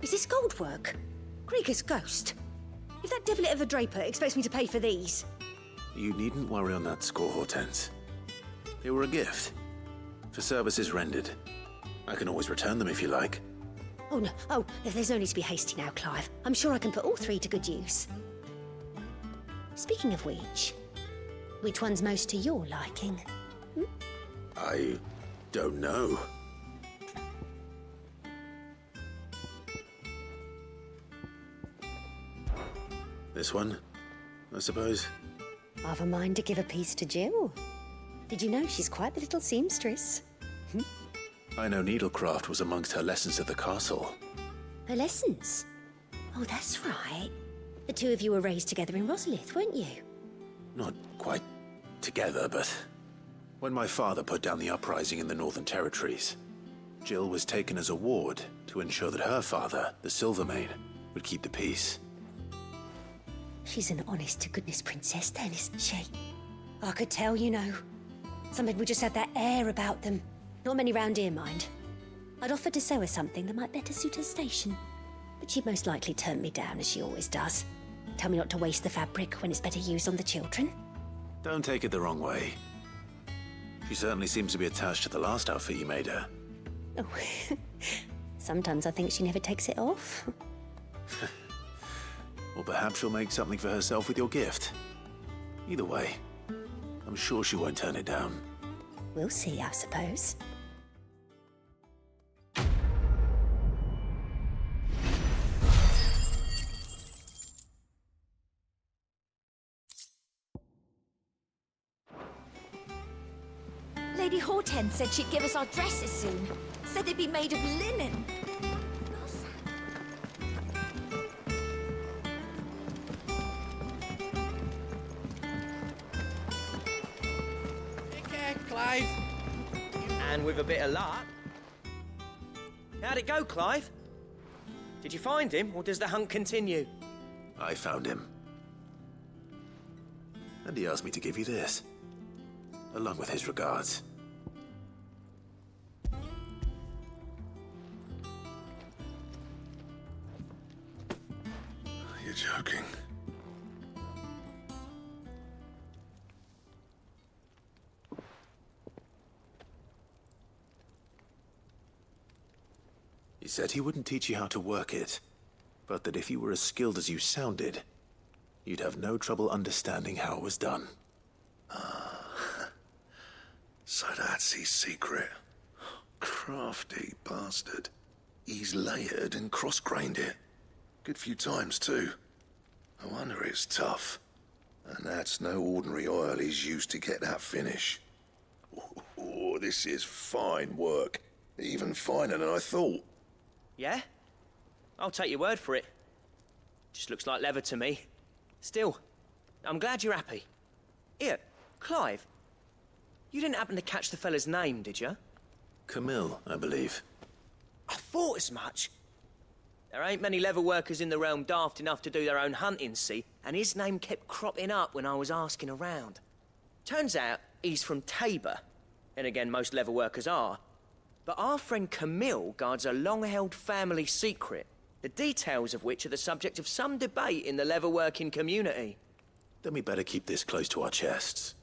Is this gold work? Krieger's ghost. If that devilit of a draper expects me to pay for these... You needn't worry on that score, Hortense. They were a gift. For services rendered. I can always return them if you like. Oh, no. Oh, there's no need to be hasty now, Clive. I'm sure I can put all three to good use. Speaking of which one's most to your liking? I don't know. This one, I suppose. I've a mind to give a piece to Jill. Did you know she's quite the little seamstress? I know needlecraft was amongst her lessons at the castle. Her lessons? Oh, that's right. The two of you were raised together in Rosalith, weren't you? Not quite together, but when my father put down the uprising in the Northern Territories, Jill was taken as a ward to ensure that her father, the Silvermane, would keep the peace. She's an honest-to-goodness princess then, isn't she? I could tell, you know. Some people just have that air about them. Not many round here, mind. I'd offered to sew her something that might better suit her station. But she'd most likely turn me down, as she always does. Tell me not to waste the fabric when it's better used on the children. Don't take it the wrong way. She certainly seems to be attached to the last outfit you made her. Oh, sometimes I think she never takes it off. Or perhaps she'll make something for herself with your gift. Either way, I'm sure she won't turn it down. We'll see, I suppose. Lady Hortense said she'd give us our dresses soon. Said they'd be made of linen. Take care, Clive. And with a bit of luck. How'd it go, Clive? Did you find him, or does the hunt continue? I found him. And he asked me to give you this, along with his regards. You're joking. He said he wouldn't teach you how to work it, but that if you were as skilled as you sounded, you'd have no trouble understanding how it was done. So that's his secret. Crafty bastard. He's layered and cross-grained it. Good few times, too. No wonder it's tough. And that's no ordinary oil he's used to get that finish. Oh, this is fine work. Even finer than I thought. Yeah? I'll take your word for it. Just looks like leather to me. Still, I'm glad you're happy. Here, Clive. You didn't happen to catch the fella's name, did you? Camille, I believe. I thought as much. There ain't many leather workers in the realm daft enough to do their own hunting, see? And his name kept cropping up when I was asking around. Turns out he's from Tabor. And again, most leather workers are. But our friend Camille guards a long-held family secret, the details of which are the subject of some debate in the leather-working community. Then we better keep this close to our chests.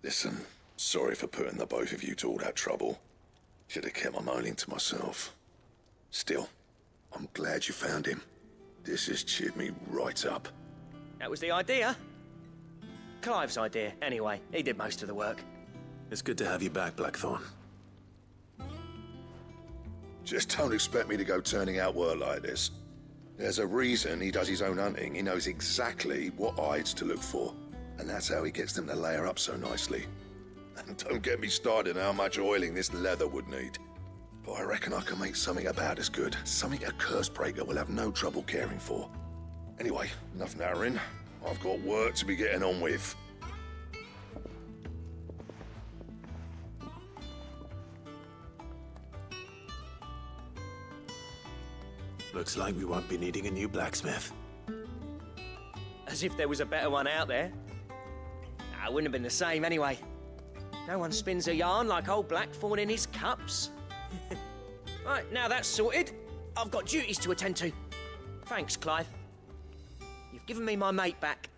Listen, sorry for putting the both of you to all that trouble. Should have kept my moaning to myself. Still, I'm glad you found him. This has cheered me right up. That was the idea. Clive's idea, anyway. He did most of the work. It's good to have you back, Blackthorn. Just don't expect me to go turning out work like this. There's a reason he does his own hunting. He knows exactly what hides to look for. And that's how he gets them to layer up so nicely. And don't get me started on how much oiling this leather would need. but I reckon I can make something about as good. Something a Cursebreaker will have no trouble caring for. Anyway, enough narrowing. I've got work to be getting on with. Looks like we won't be needing a new blacksmith. As if there was a better one out there. It wouldn't have been the same anyway. No one spins a yarn like old Blackthorn in his cups. Right, now that's sorted, I've got duties to attend to. Thanks, Clive. You've given me my mate back.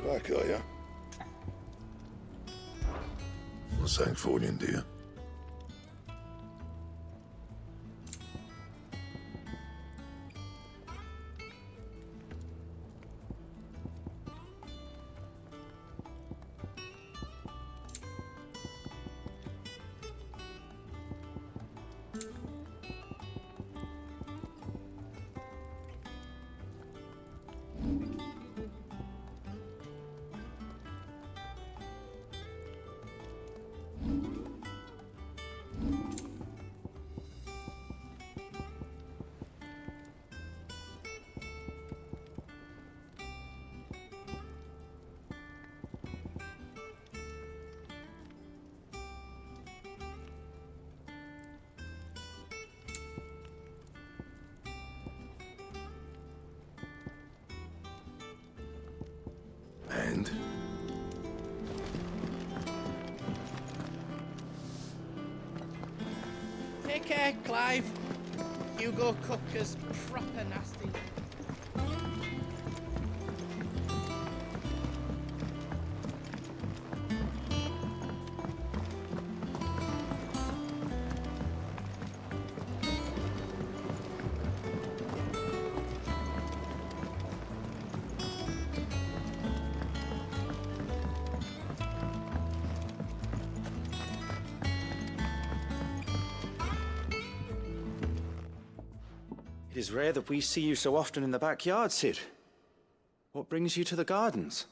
Back, are you? What's that for you, dear? And? Take care, Clive. Hugo Cooker's proper nasty. It is rare that we see you so often in the backyard, Sid. What brings you to the gardens?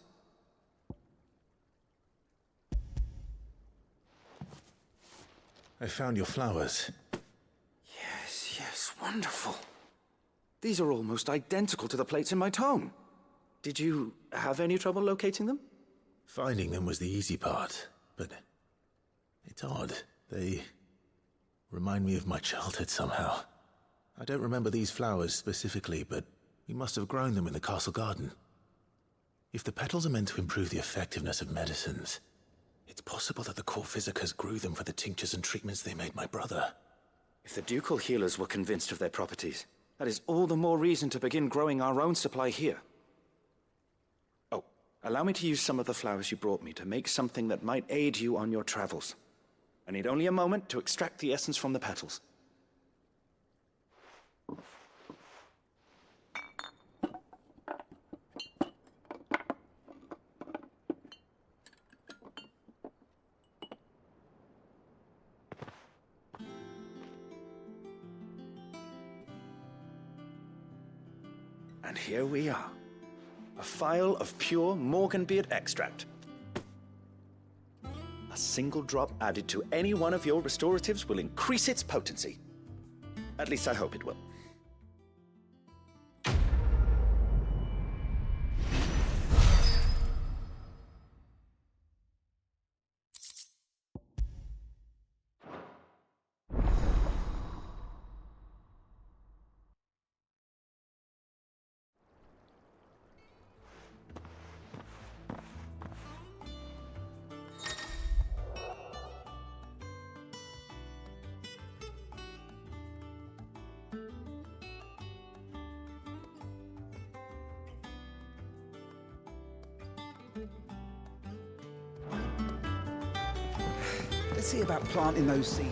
I found your flowers. Yes, wonderful. These are almost identical to the plates in my tome. Did you have any trouble locating them? Finding them was the easy part, but it's odd. They remind me of my childhood somehow. I don't remember these flowers specifically, but we must have grown them in the castle garden. If the petals are meant to improve the effectiveness of medicines, it's possible that the core physicers grew them for the tinctures and treatments they made my brother. If the ducal healers were convinced of their properties, that is all the more reason to begin growing our own supply here. Oh, allow me to use some of the flowers you brought me to make something that might aid you on your travels. I need only a moment to extract the essence from the petals. And here we are. A phial of pure Morganbeard extract. A single drop added to any one of your restoratives will increase its potency. At least I hope it will. Let's see about planting those seeds.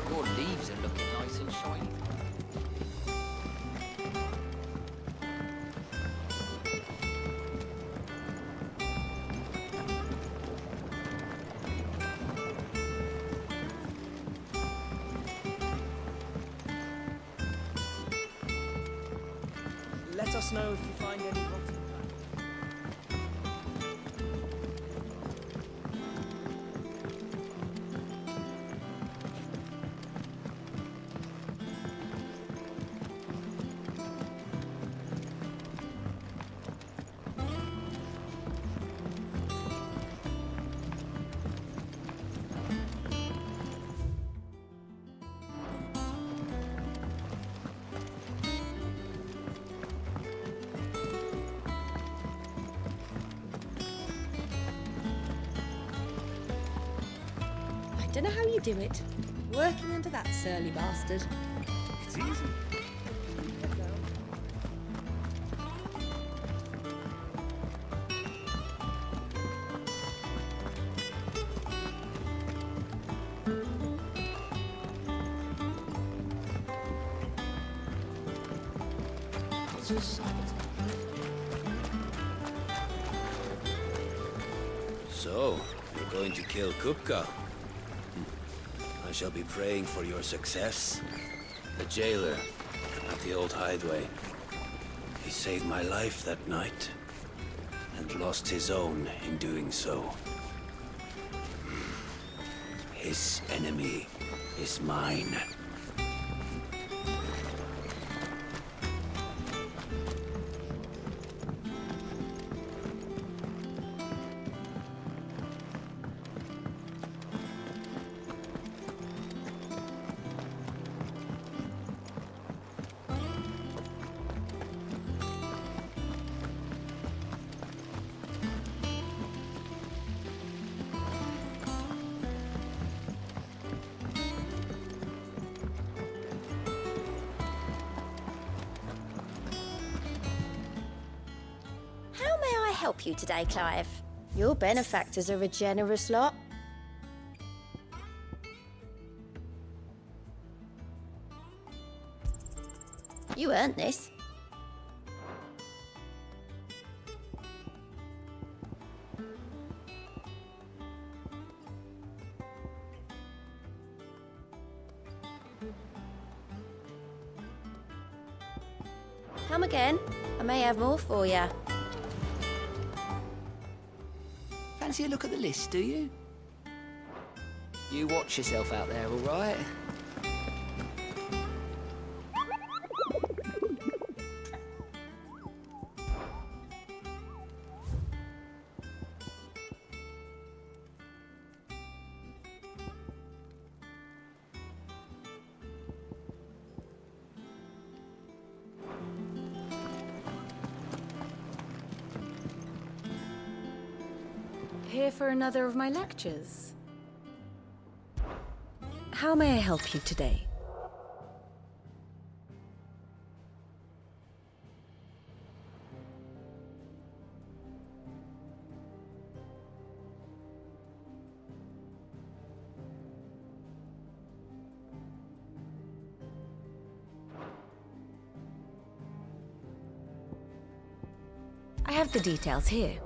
Your leaves are looking nice and shiny. Let us know if you find any rotten plants. I don't know how you do it. Working under that surly bastard. It's easy. So, you're going to kill Kupka? I shall be praying for your success. The jailer at the old hideaway. He saved my life that night, and lost his own in doing so. His enemy is mine. How may I help you today, Clive? Your benefactors are a generous lot. You earned this. Come again. I may have more for you. Fancy a look at the list, do you? You watch yourself out there, all right? Here for another of my lectures. How may I help you today? I have the details here.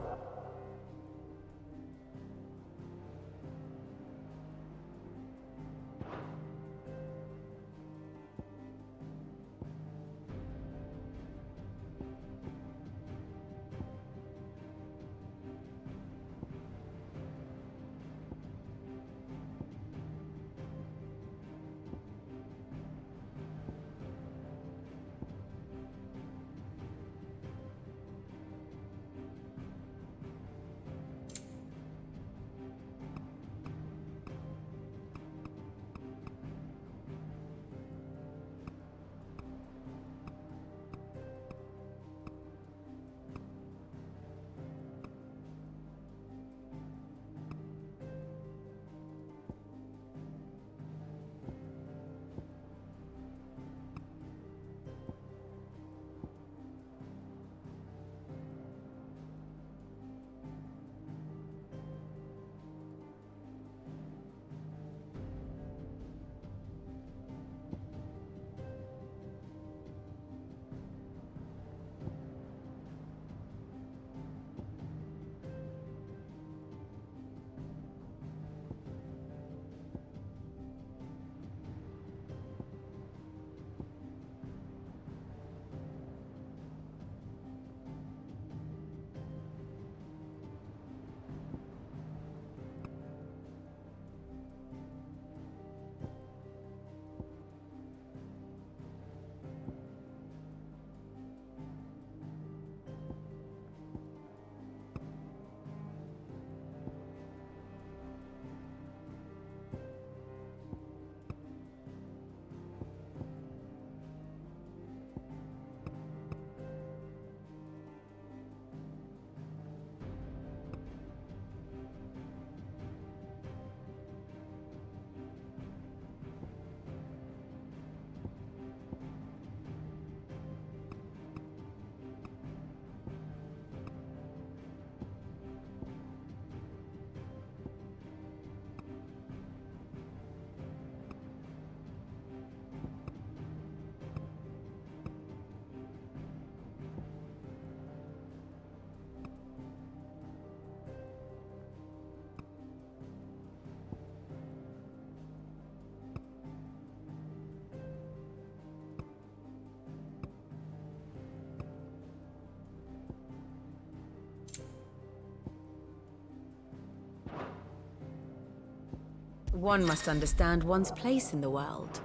One must understand one's place in the world.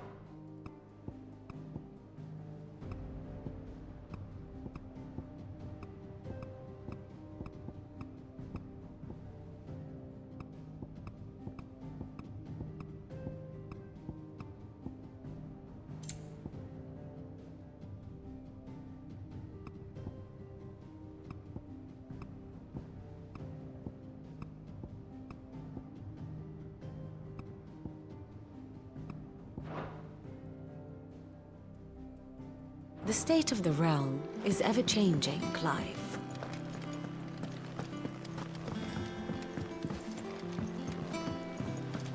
The state of the realm is ever-changing, Clive.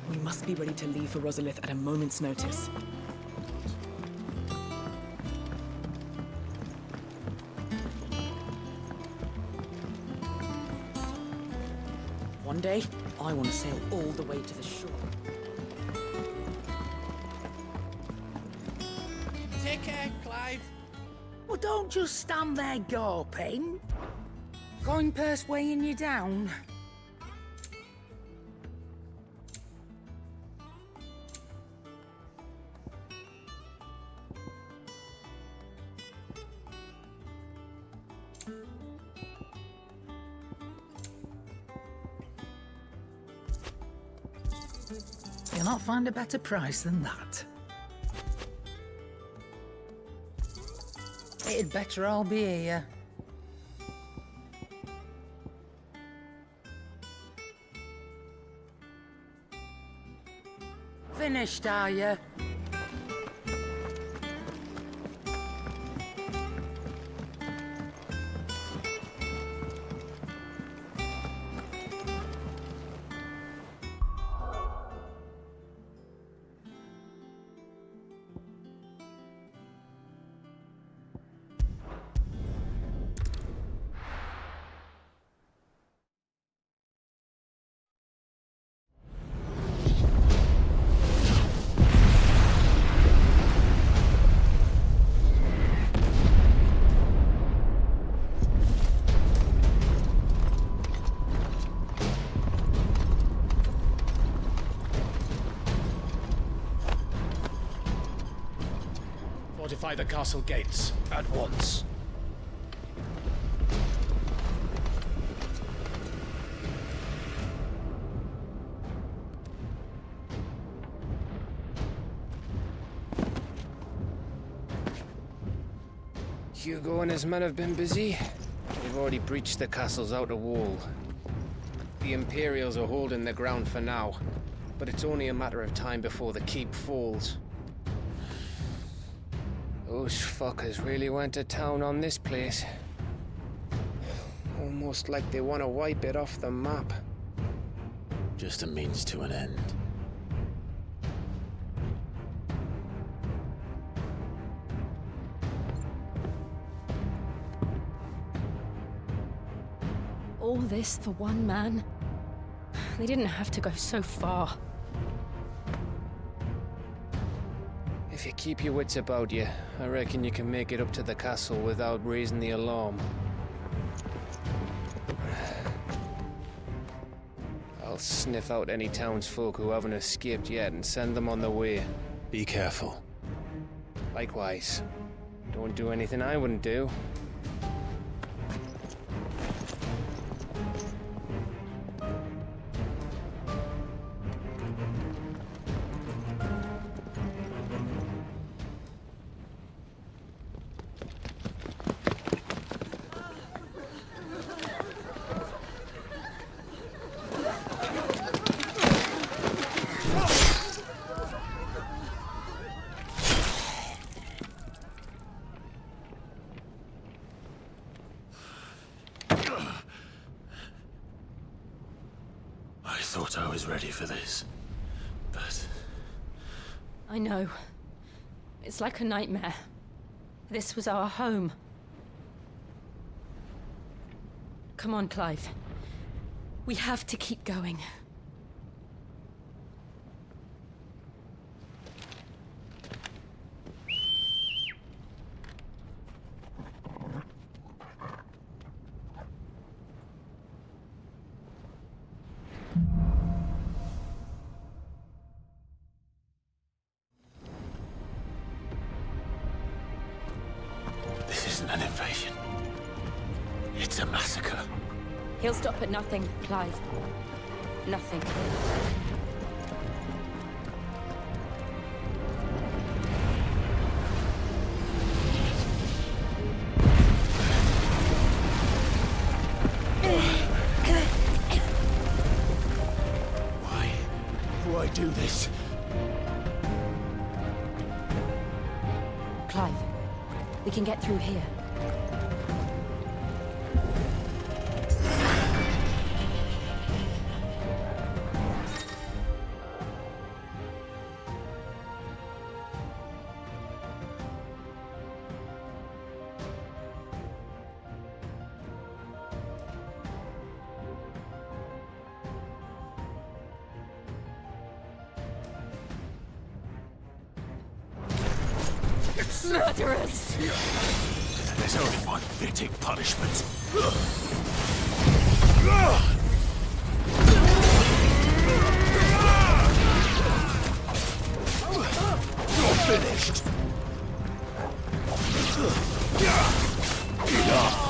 We must be ready to leave for Rosalith at a moment's notice. One day, I want to sail all the way to the shore. Take care, Clive. Well, don't just stand there gawping. Coin purse weighing you down. You'll not find a better price than that. It'd better all be here. Finished, are you? Fortify the castle gates at once. Hugo and his men have been busy. They've already breached the castle's outer wall. The Imperials are holding the ground for now, but it's only a matter of time before the keep falls. Those fuckers really went to town on this place. Almost like they want to wipe it off the map. Just a means to an end. All this for one man? They didn't have to go so far. If you keep your wits about you, I reckon you can make it up to the castle without raising the alarm. I'll sniff out any townsfolk who haven't escaped yet and send them on their way. Be careful. Likewise. Don't do anything I wouldn't do. I thought I was ready for this, but... I know. It's like a nightmare. This was our home. Come on, Clive. We have to keep going. He'll stop at nothing, Clive. Nothing. Why do this? Clive, we can get through here. Murderers! There's only one fitting punishment. You're finished. Enough.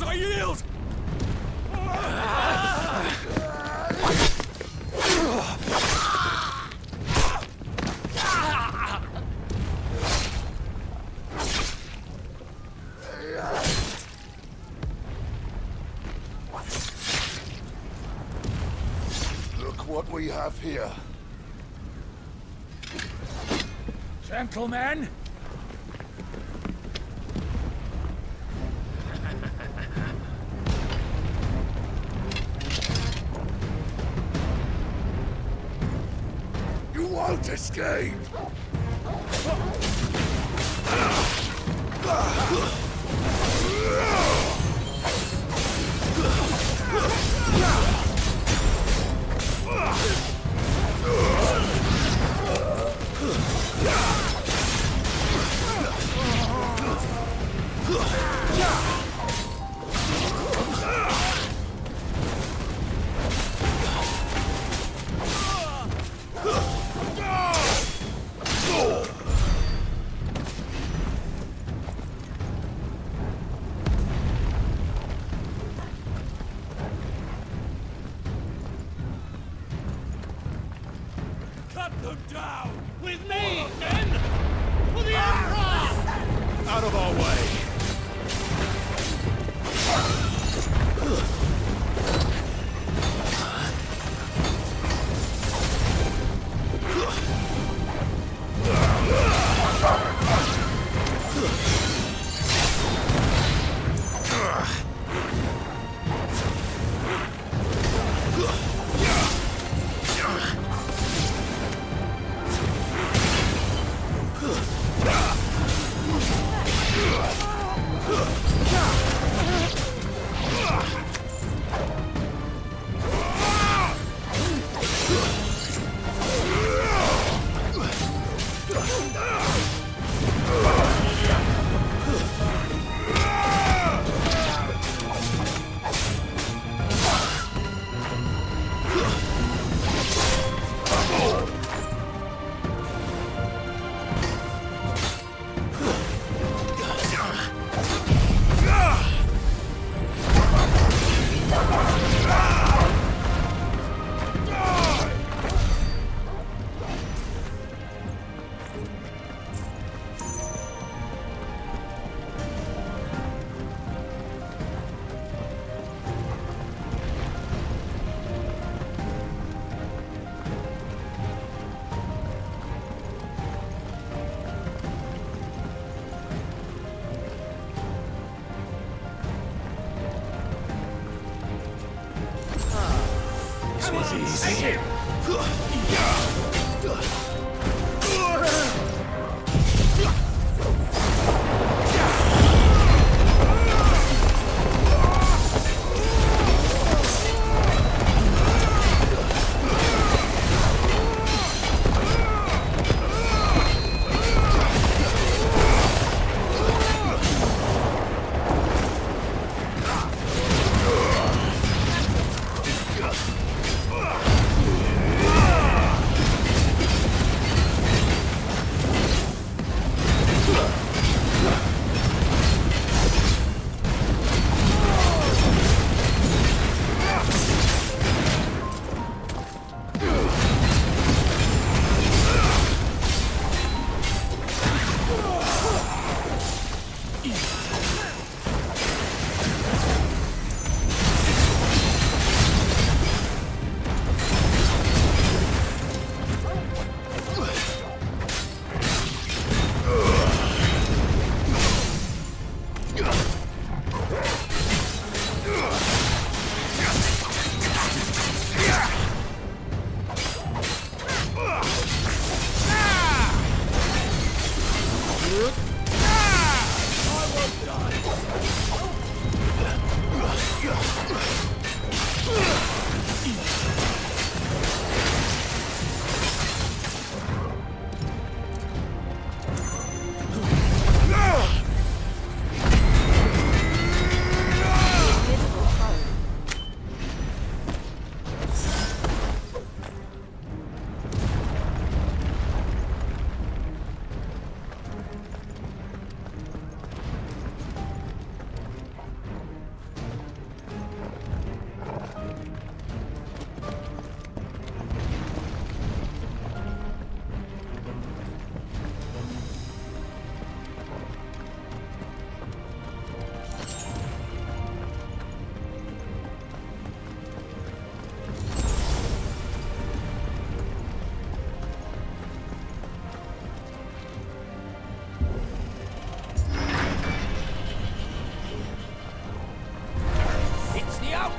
I yield! Look what we have here. Gentlemen! You won't escape! Cut them down! With me, men! For the Emperor! Out of our way! Easy.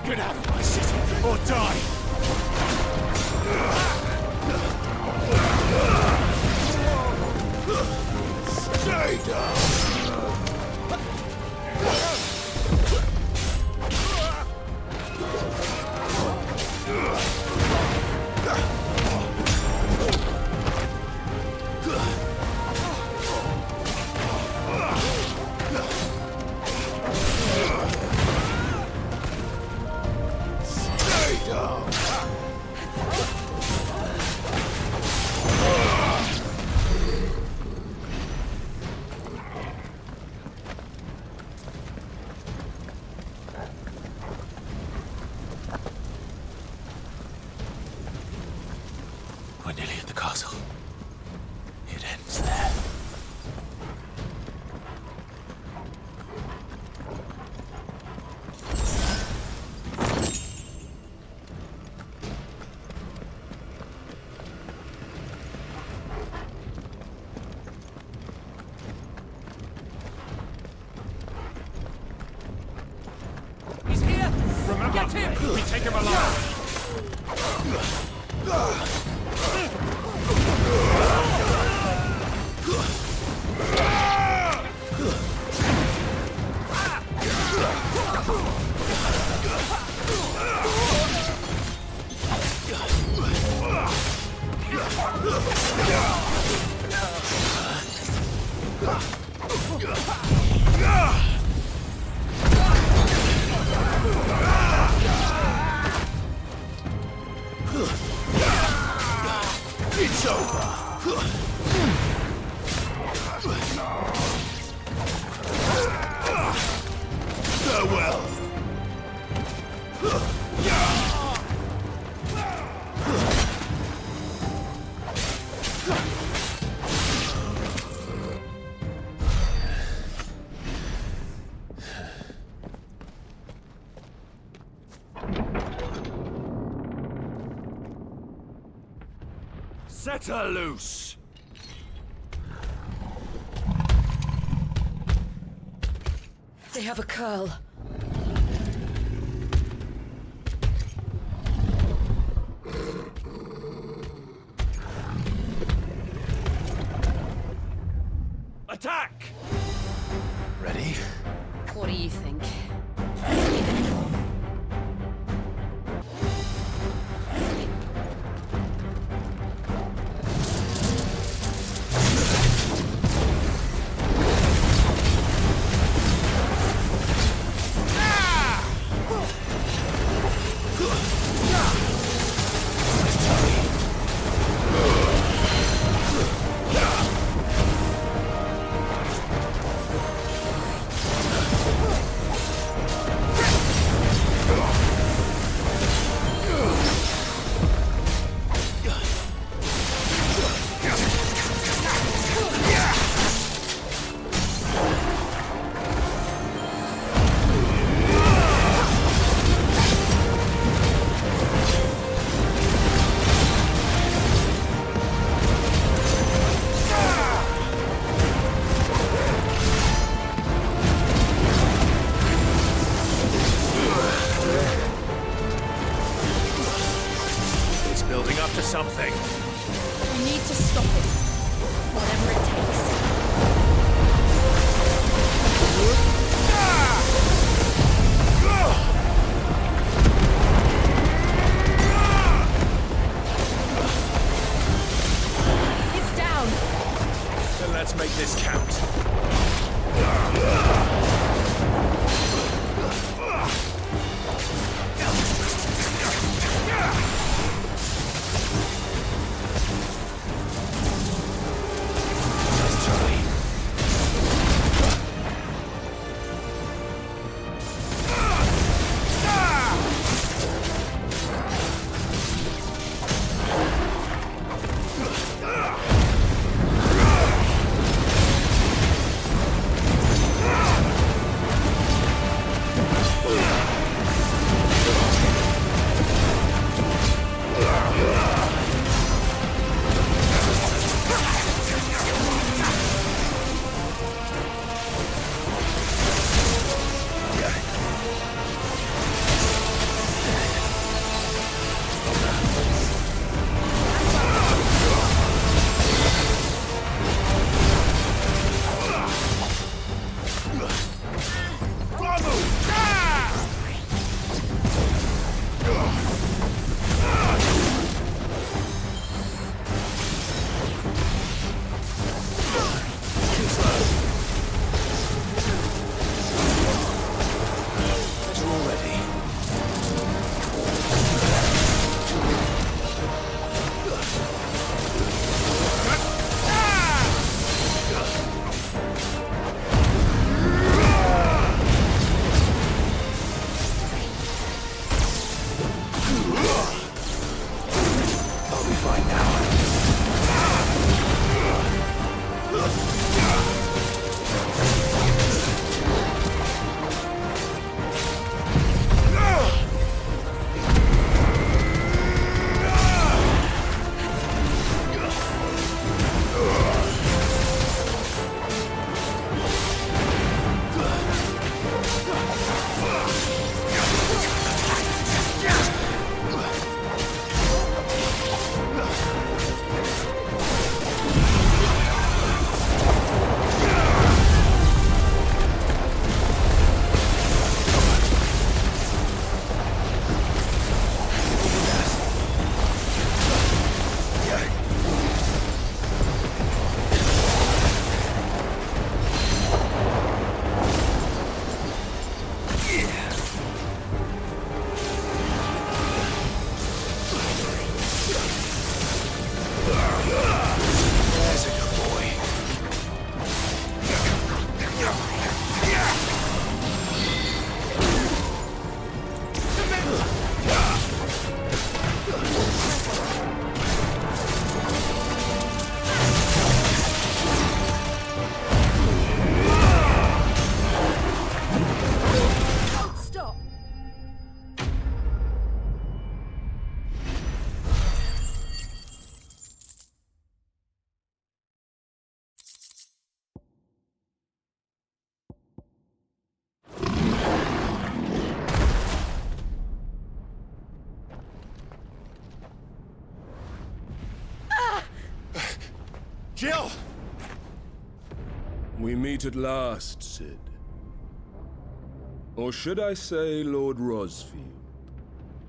Get out of my city, or die! Stay down! We're nearly at the castle. It ends there. He's here! Remember, get him! We take him alive! It's over. Farewell. Set her loose! They have a curl. Attack! Ready? What do you think? Yeah! up to something. We need to stop it. Whatever it takes. It's down. Then let's make this count. Jill! We meet at last, Sid. Or should I say, Lord Rosfield?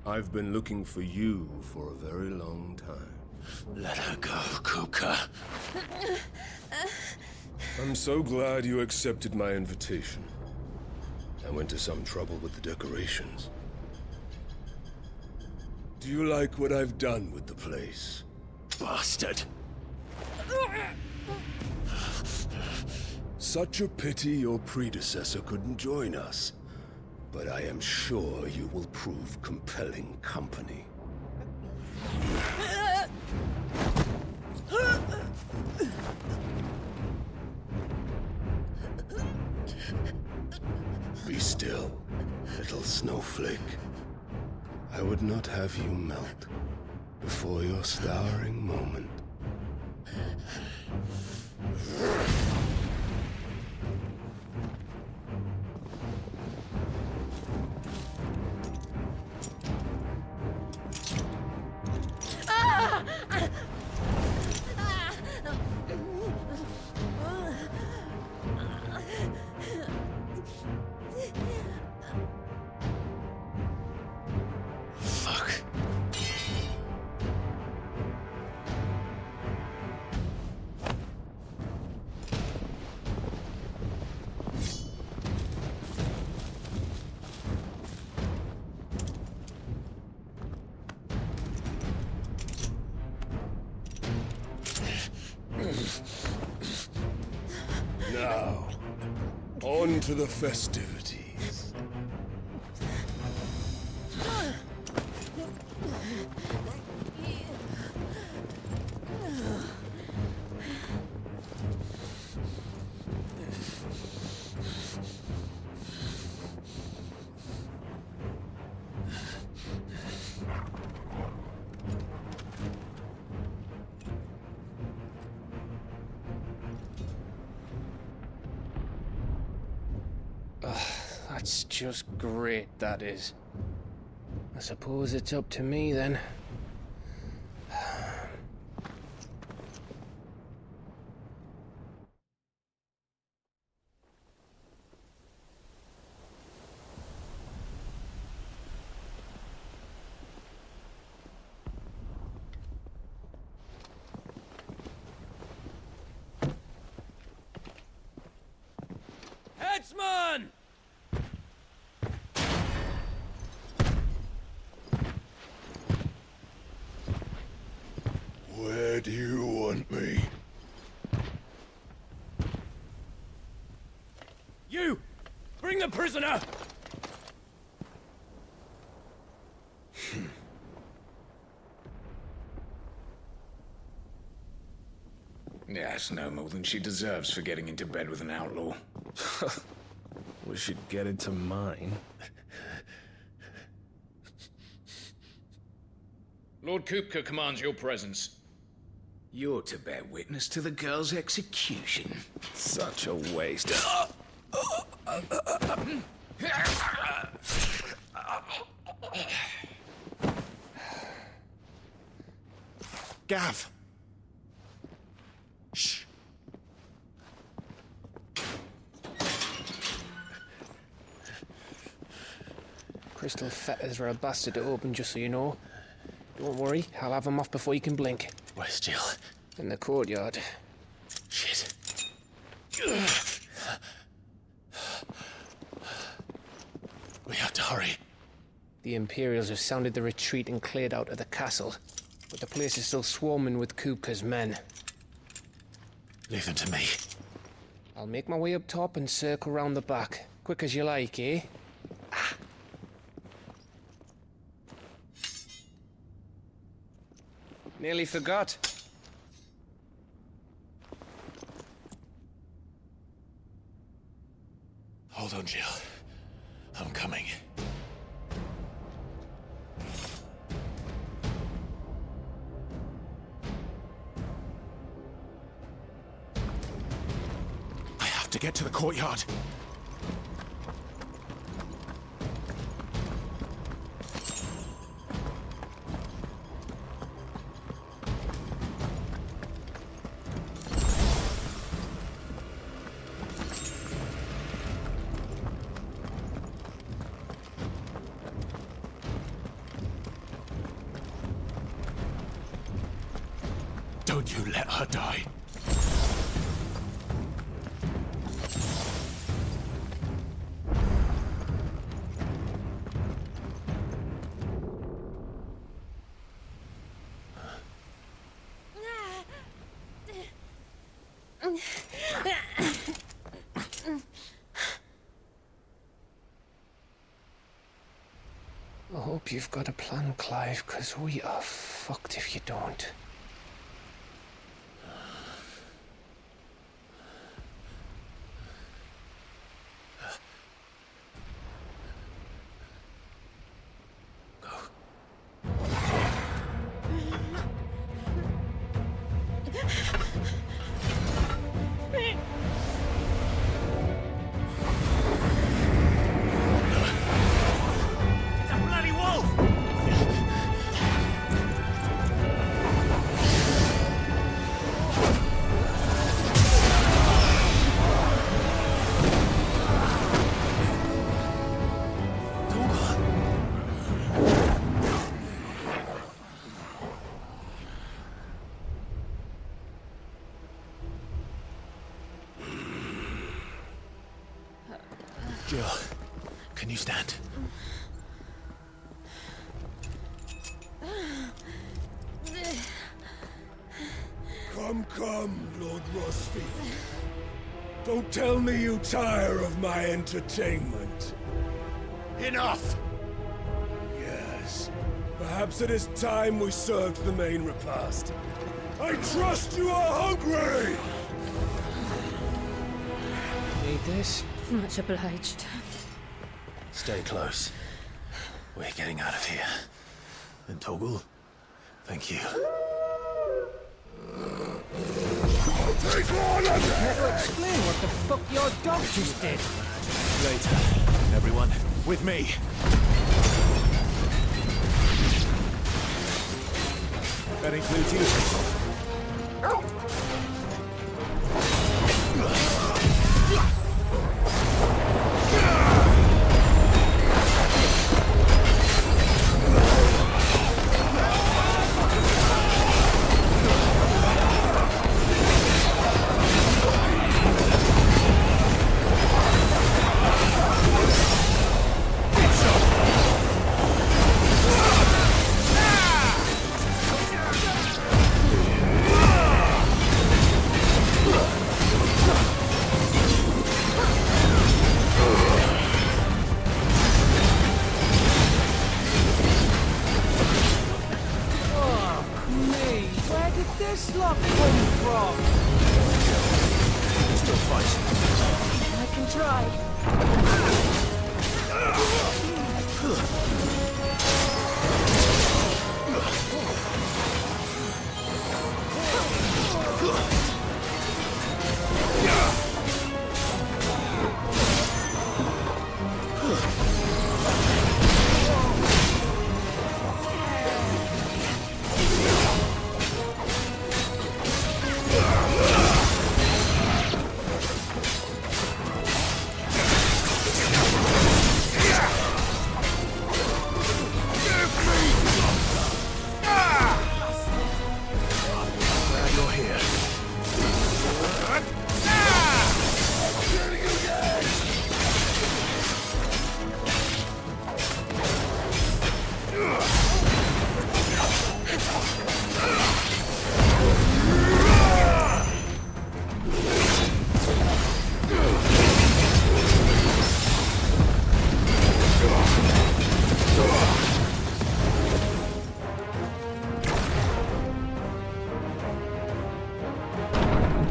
I've been looking for you for a very long time. Let her go, Kupka. I'm so glad you accepted my invitation. I went to some trouble with the decorations. Do you like what I've done with the place? Bastard! Such a pity your predecessor couldn't join us. But I am sure you will prove compelling company. Be still, little snowflake. I would not have you melt before your starring moment. Now, on to the festivities. That's just great, that is. I suppose it's up to me then. Headsman! Where do you want me? You! Bring the prisoner! Yes, no more than she deserves for getting into bed with an outlaw. We should get into mine. Lord Kupka commands your presence. You're to bear witness to the girl's execution. Such a waste. Gav! Shh. Crystal fetters are a bastard to open, just so you know. Don't worry, I'll have them off before you can blink. Where's Jill? In the courtyard. Shit. We have to hurry. The Imperials have sounded the retreat and cleared out of the castle, but the place is still swarming with Kupka's men. Leave them to me. I'll make my way up top and circle round the back. Quick as you like, eh? Nearly forgot. Hold on, Jill. I'm coming. I have to get to the courtyard. Don't you let her die. I hope you've got a plan, Clive, because we are fucked if you don't. Jill, can you stand? Come Come, Lord Rosfield. Don't tell me you tire of my entertainment. Enough! Yes, perhaps it is time we served the main repast. I trust you are hungry! Need this? Much obliged. Stay close. We're getting out of here. And Toggle, thank you. Take one of Care to explain what the fuck your dog just did? Later, everyone. With me. That includes you. This lot come from? Still fight. I can try.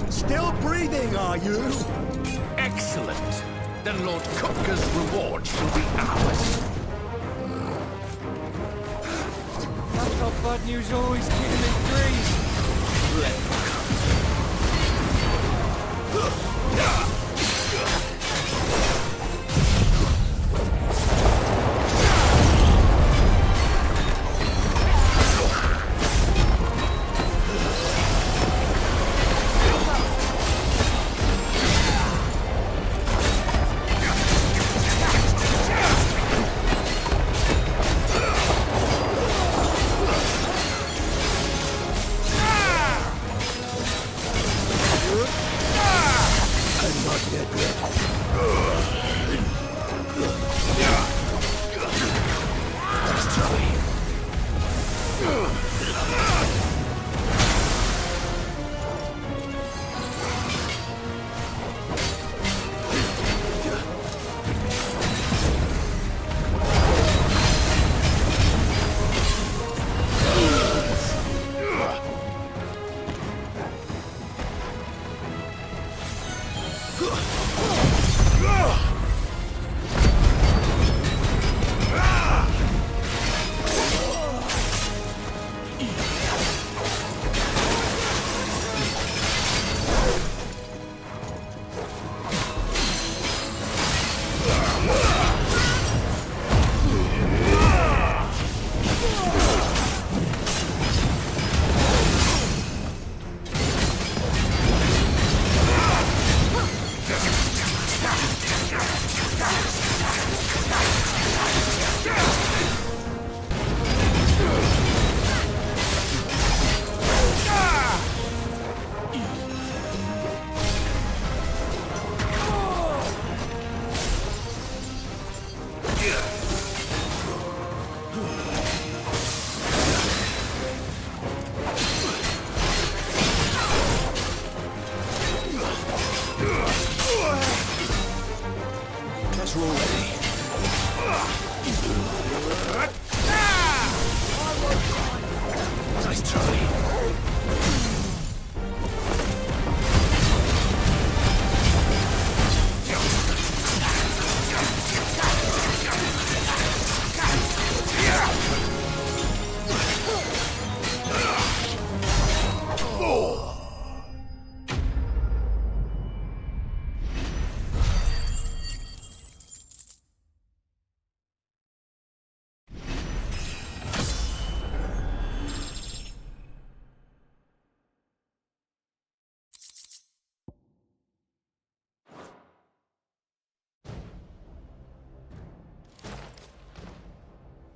Still breathing, are you? Excellent. Then Lord Kupka's reward shall be ours. I thought bad news always came in threes. Let them come.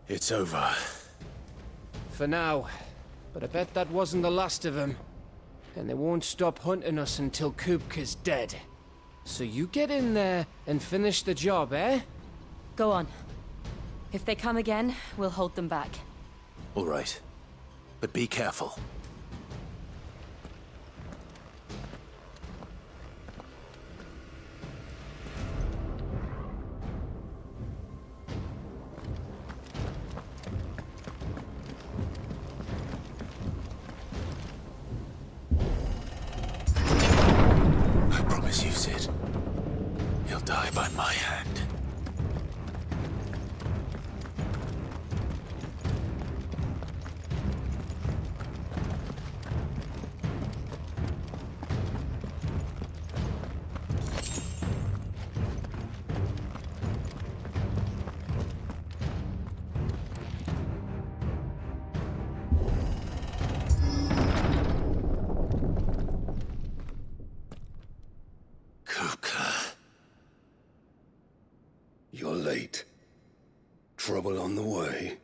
It's over. For now. But I bet that wasn't the last of them. And they won't stop hunting us until Kupka's dead. So you get in there and finish the job, eh? Go on. If they come again, we'll hold them back. All right. But be careful. I promise you, Sid. He'll die by my hand. You're late. Trouble on the way?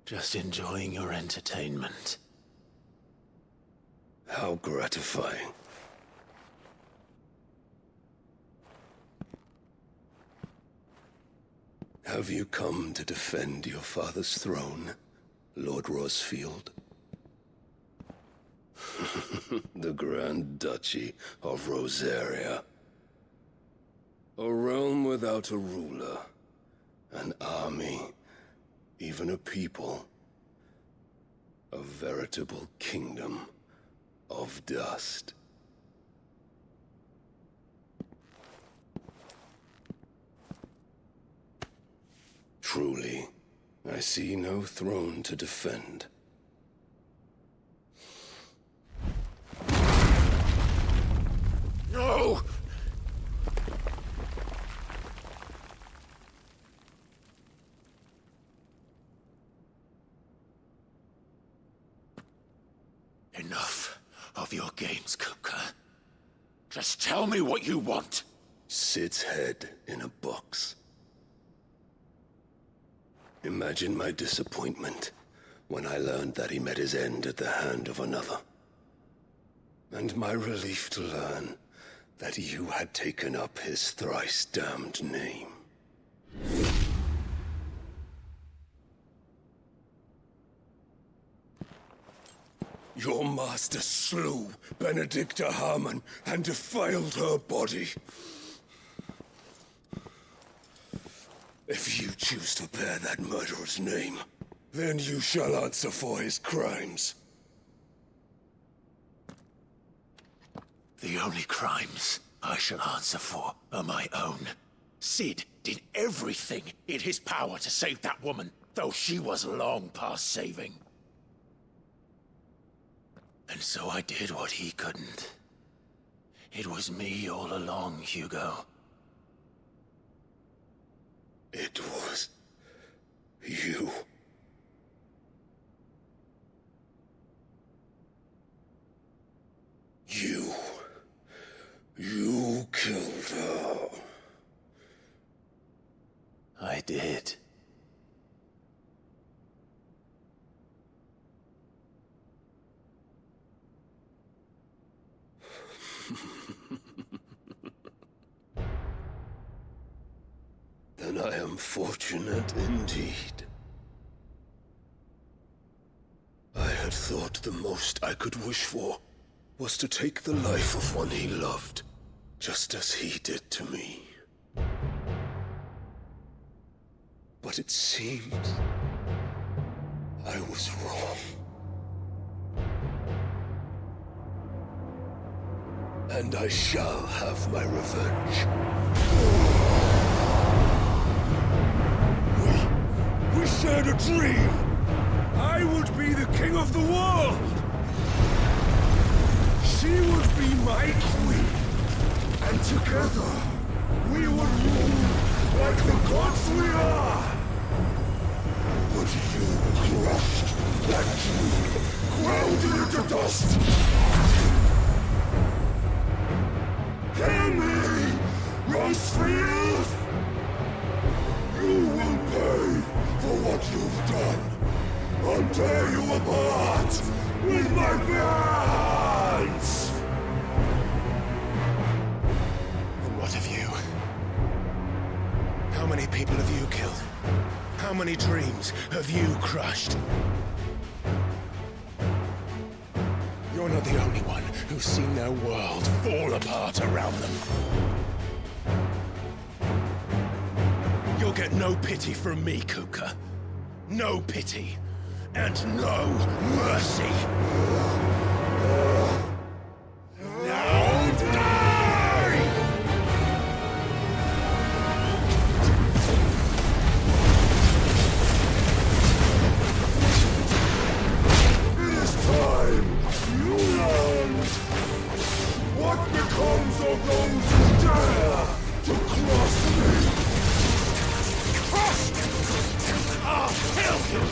Just enjoying your entertainment. How gratifying. Have you come to defend your father's throne, Lord Rosfield? The Grand Duchy of Rosaria. A realm without a ruler, an army, even a people. A veritable kingdom of dust. Truly, I see no throne to defend. No! Enough of your games, Kupka. Just tell me what you want. Sid's head in a box. Imagine my disappointment when I learned that he met his end at the hand of another. And my relief to learn that you had taken up his thrice-damned name. Your master slew Benedicta Harmon and defiled her body. If you choose to bear that murderer's name, then you shall answer for his crimes. The only crimes I shall answer for are my own. Sid did everything in his power to save that woman, though she was long past saving. And so I did what he couldn't. It was me all along, Hugo. It was you. You killed her. I did. Then I am fortunate indeed. I had thought the most I could wish for was to take the life of one he loved, just as he did to me. But it seems I was wrong. And I shall have my revenge. We shared a dream. I would be the king of the world. She would be my queen. And together, we would rule like the gods we are. But you crushed that dream, ground it into dust. Hear me, Rosefield! You will pay for what you've done. I'll tear you apart with my bare hands! And what of you? How many people have you killed? How many dreams have you crushed? You're not the only one who's seen their world fall apart around them. You'll get no pity from me, Kupka. No pity. And no mercy. Now die! It is time you learned what becomes of those who dare to cross me. I'll kill you!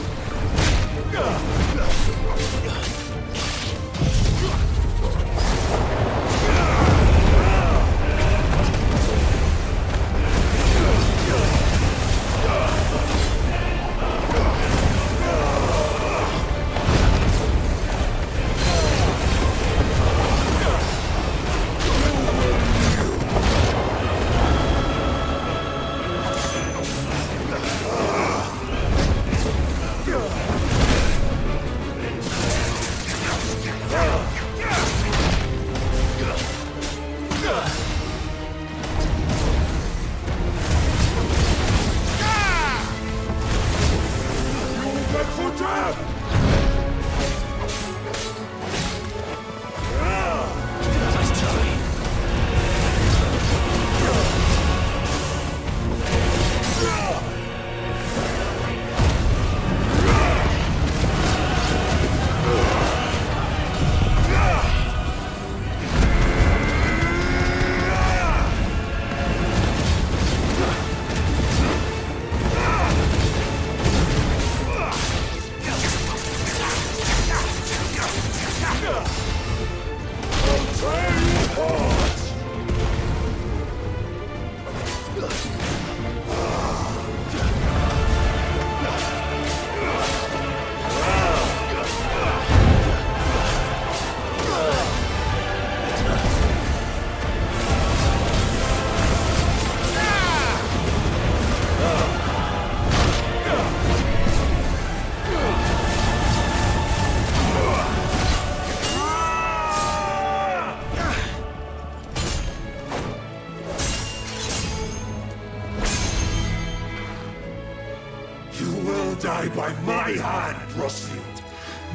Die by my hand, Rosfield.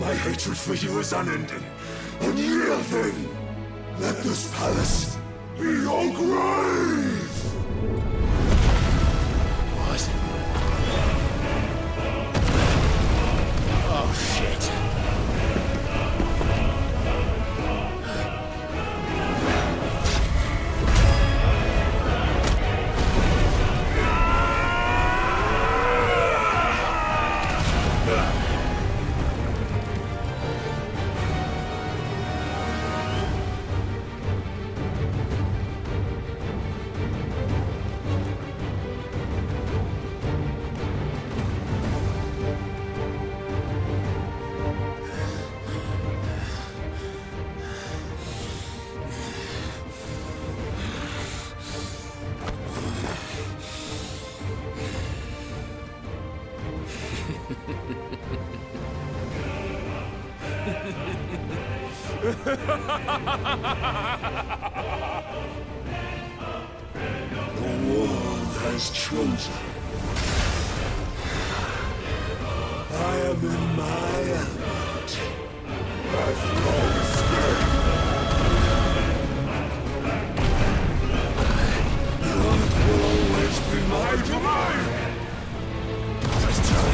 My hatred for you is unending, unyielding. Let this palace be your grave! What? Oh, shit. The world has chosen. I am in my element. There's no escape. The earth will always be my domain. Let's try.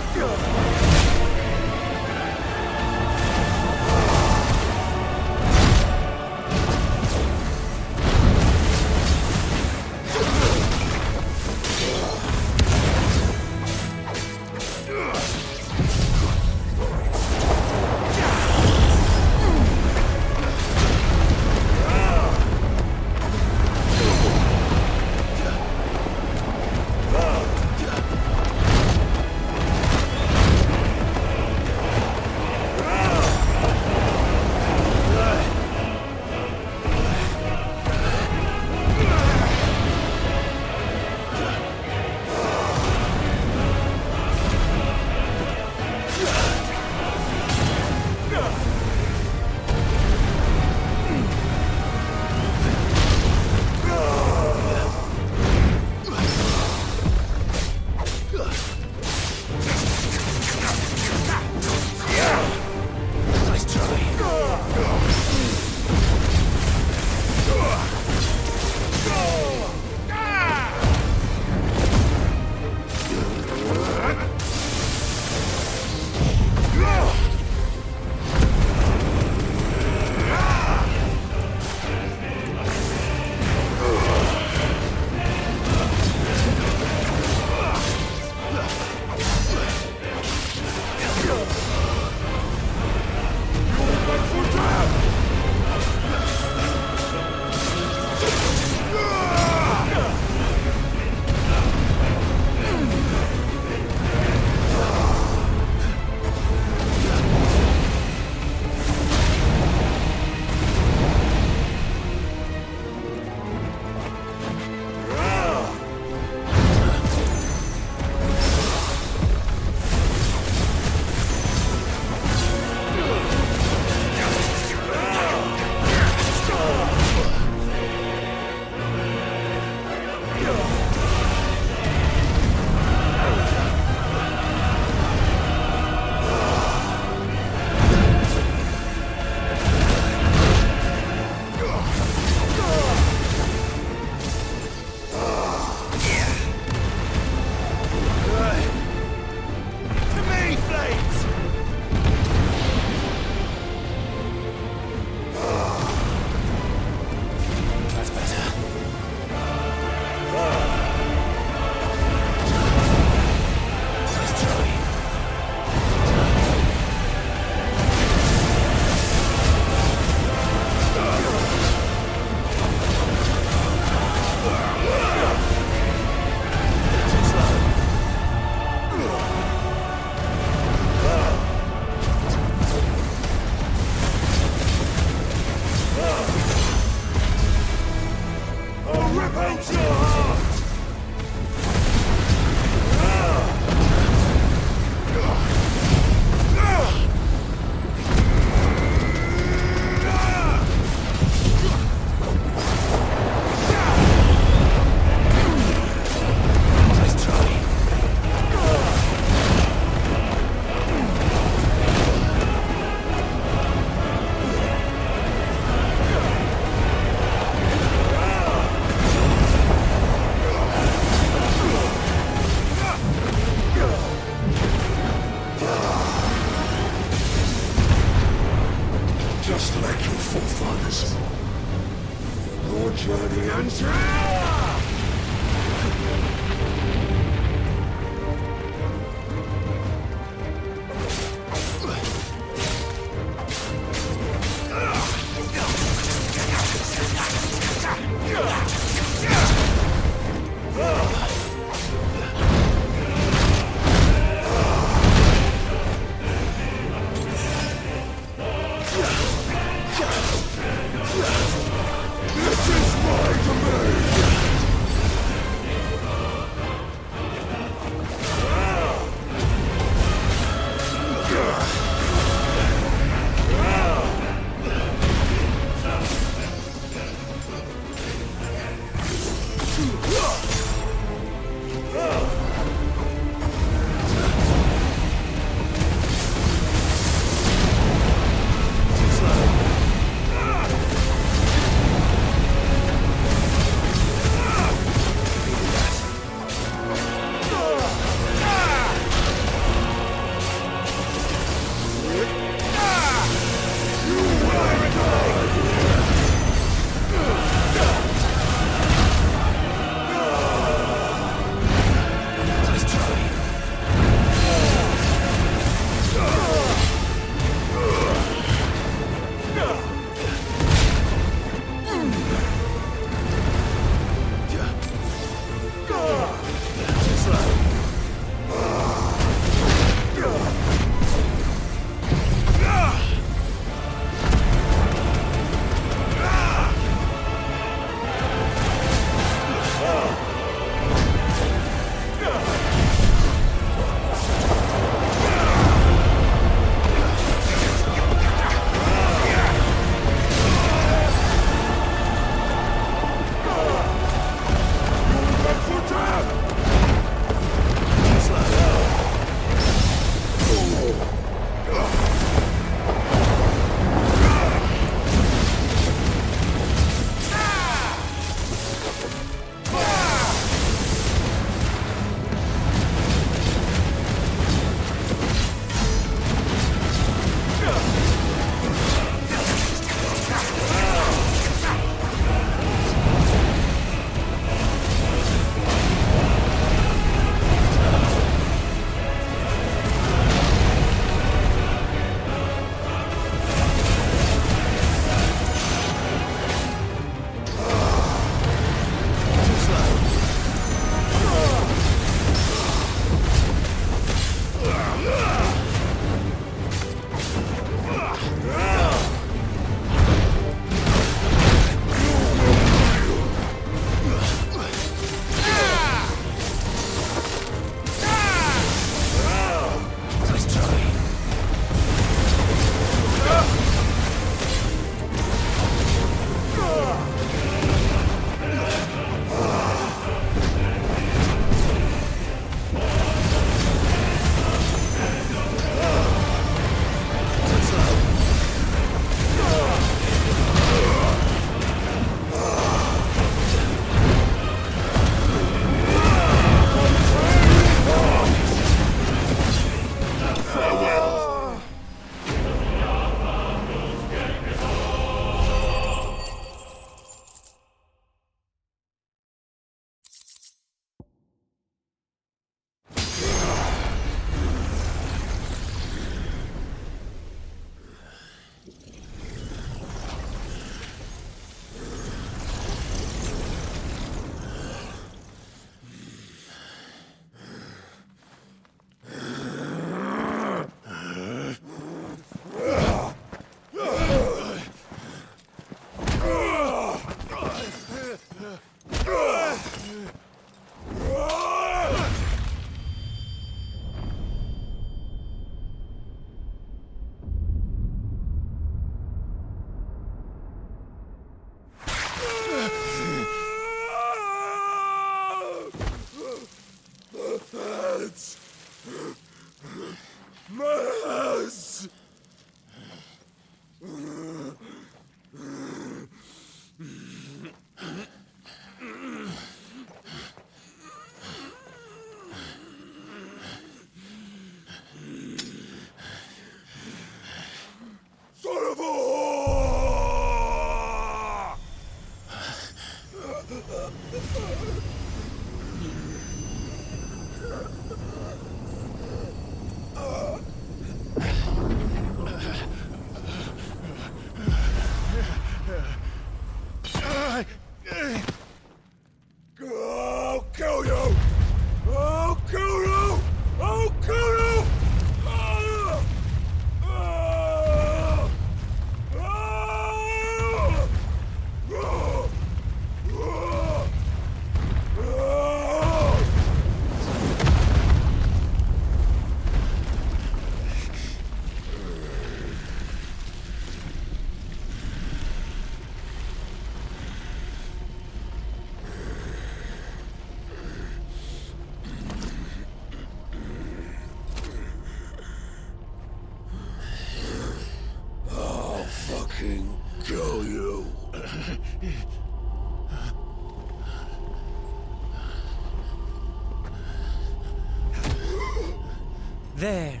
There.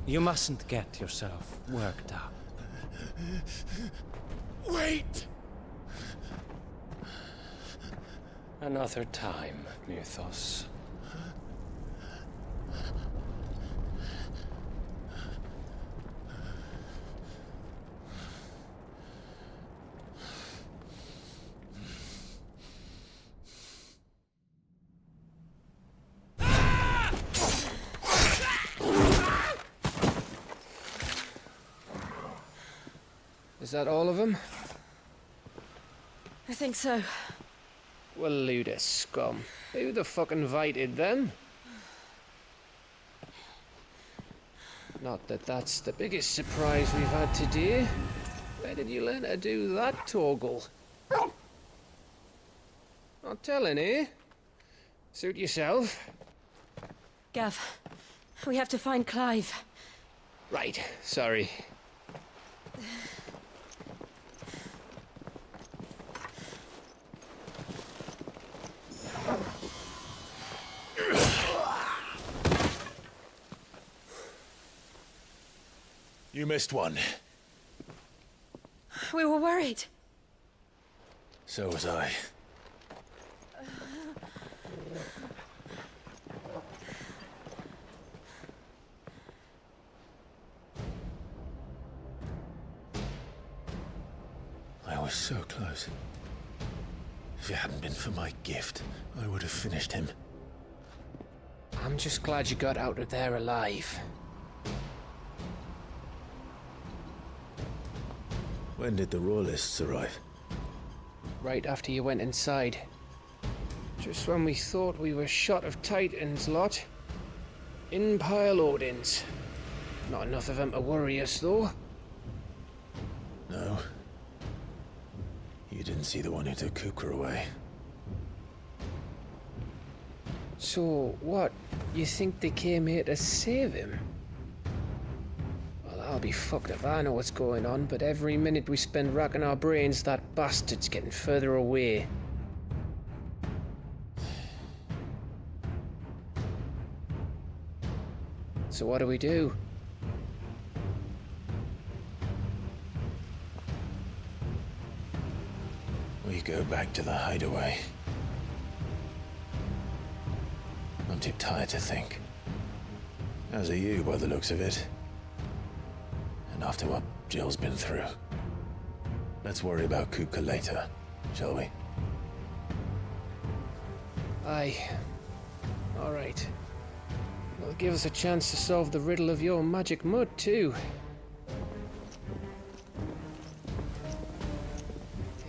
You mustn't get yourself worked up. Wait! Another time, Mythos. Is that all of them? I think so. Well, load of scum. Who the fuck invited them? Not that that's the biggest surprise we've had today. Where did you learn to do that, Torgal? Not telling, eh? Suit yourself. Gav, we have to find Clive. Right, sorry. You missed one. We were worried. So was I. I was so close. If it hadn't been for my gift, I would have finished him. I'm just glad you got out of there alive. When did the Royalists arrive? Right after you went inside. Just when we thought we were shot of Titans, lot. In pile Odins. Not enough of them to worry us, though. No. You didn't see the one who took Kupka away. So, what? You think they came here to save him? Well, I'll be fucked if I know what's going on, but every minute we spend racking our brains, that bastard's getting further away. So what do we do? We go back to the hideaway. I'm too tired to think. As are you, by the looks of it. And after what Jill's been through. Let's worry about Kupka later, shall we? Aye. All right. It'll give us a chance to solve the riddle of your magic mud, too.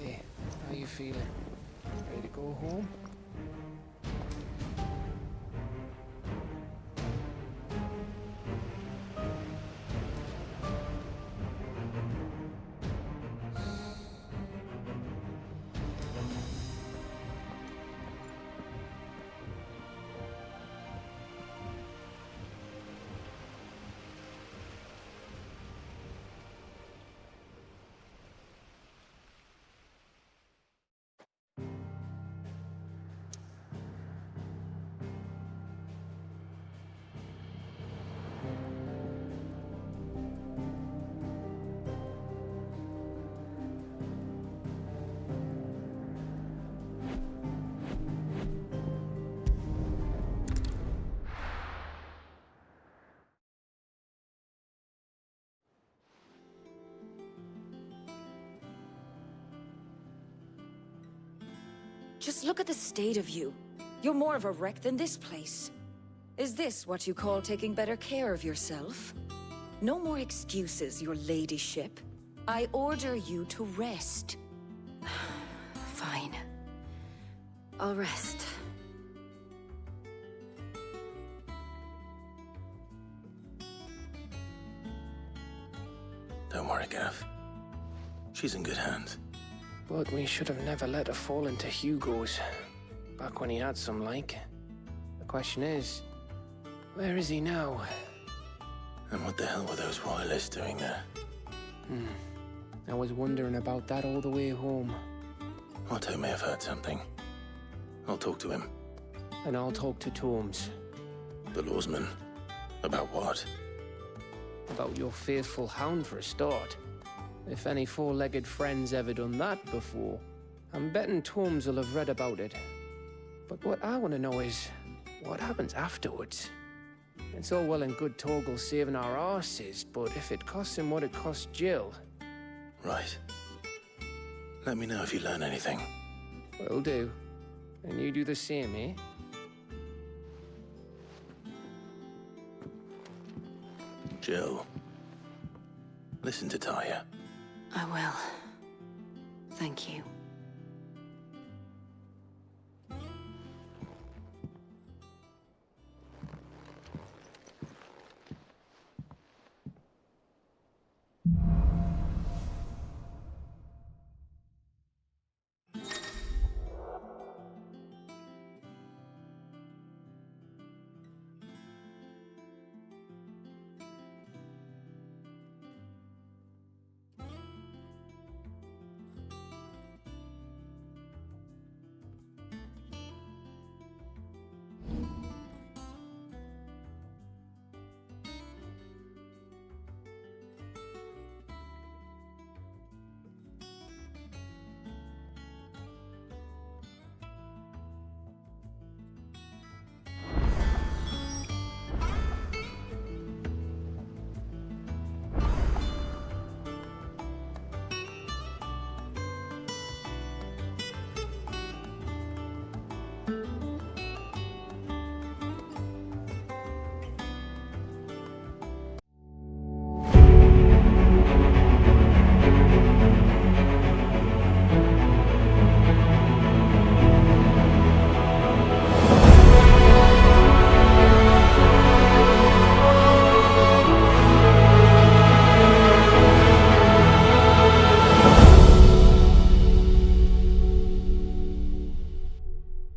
Hey, how you feeling? Ready to go home? Just look at the state of you. You're more of a wreck than this place. Is this what you call taking better care of yourself? No more excuses, your ladyship. I order you to rest. Fine. I'll rest. Don't worry, Gav. She's in good hands. But we should have never let her fall into Hugo's. Back when he had some like. The question is, where is he now? And what the hell were those royalists doing there? I was wondering about that all the way home. Otto may have heard something. I'll talk to him. And I'll talk to Tomes. The lawsman. About what? About your faithful hound for a start. If any four-legged friend's ever done that before, I'm betting Torms will have read about it. But what I want to know is, what happens afterwards? It's all well and good Torgal saving our arses, but if it costs him what it cost Jill... Right. Let me know if you learn anything. Will do. And you do the same, eh? Jill, listen to Taya. I will. Thank you.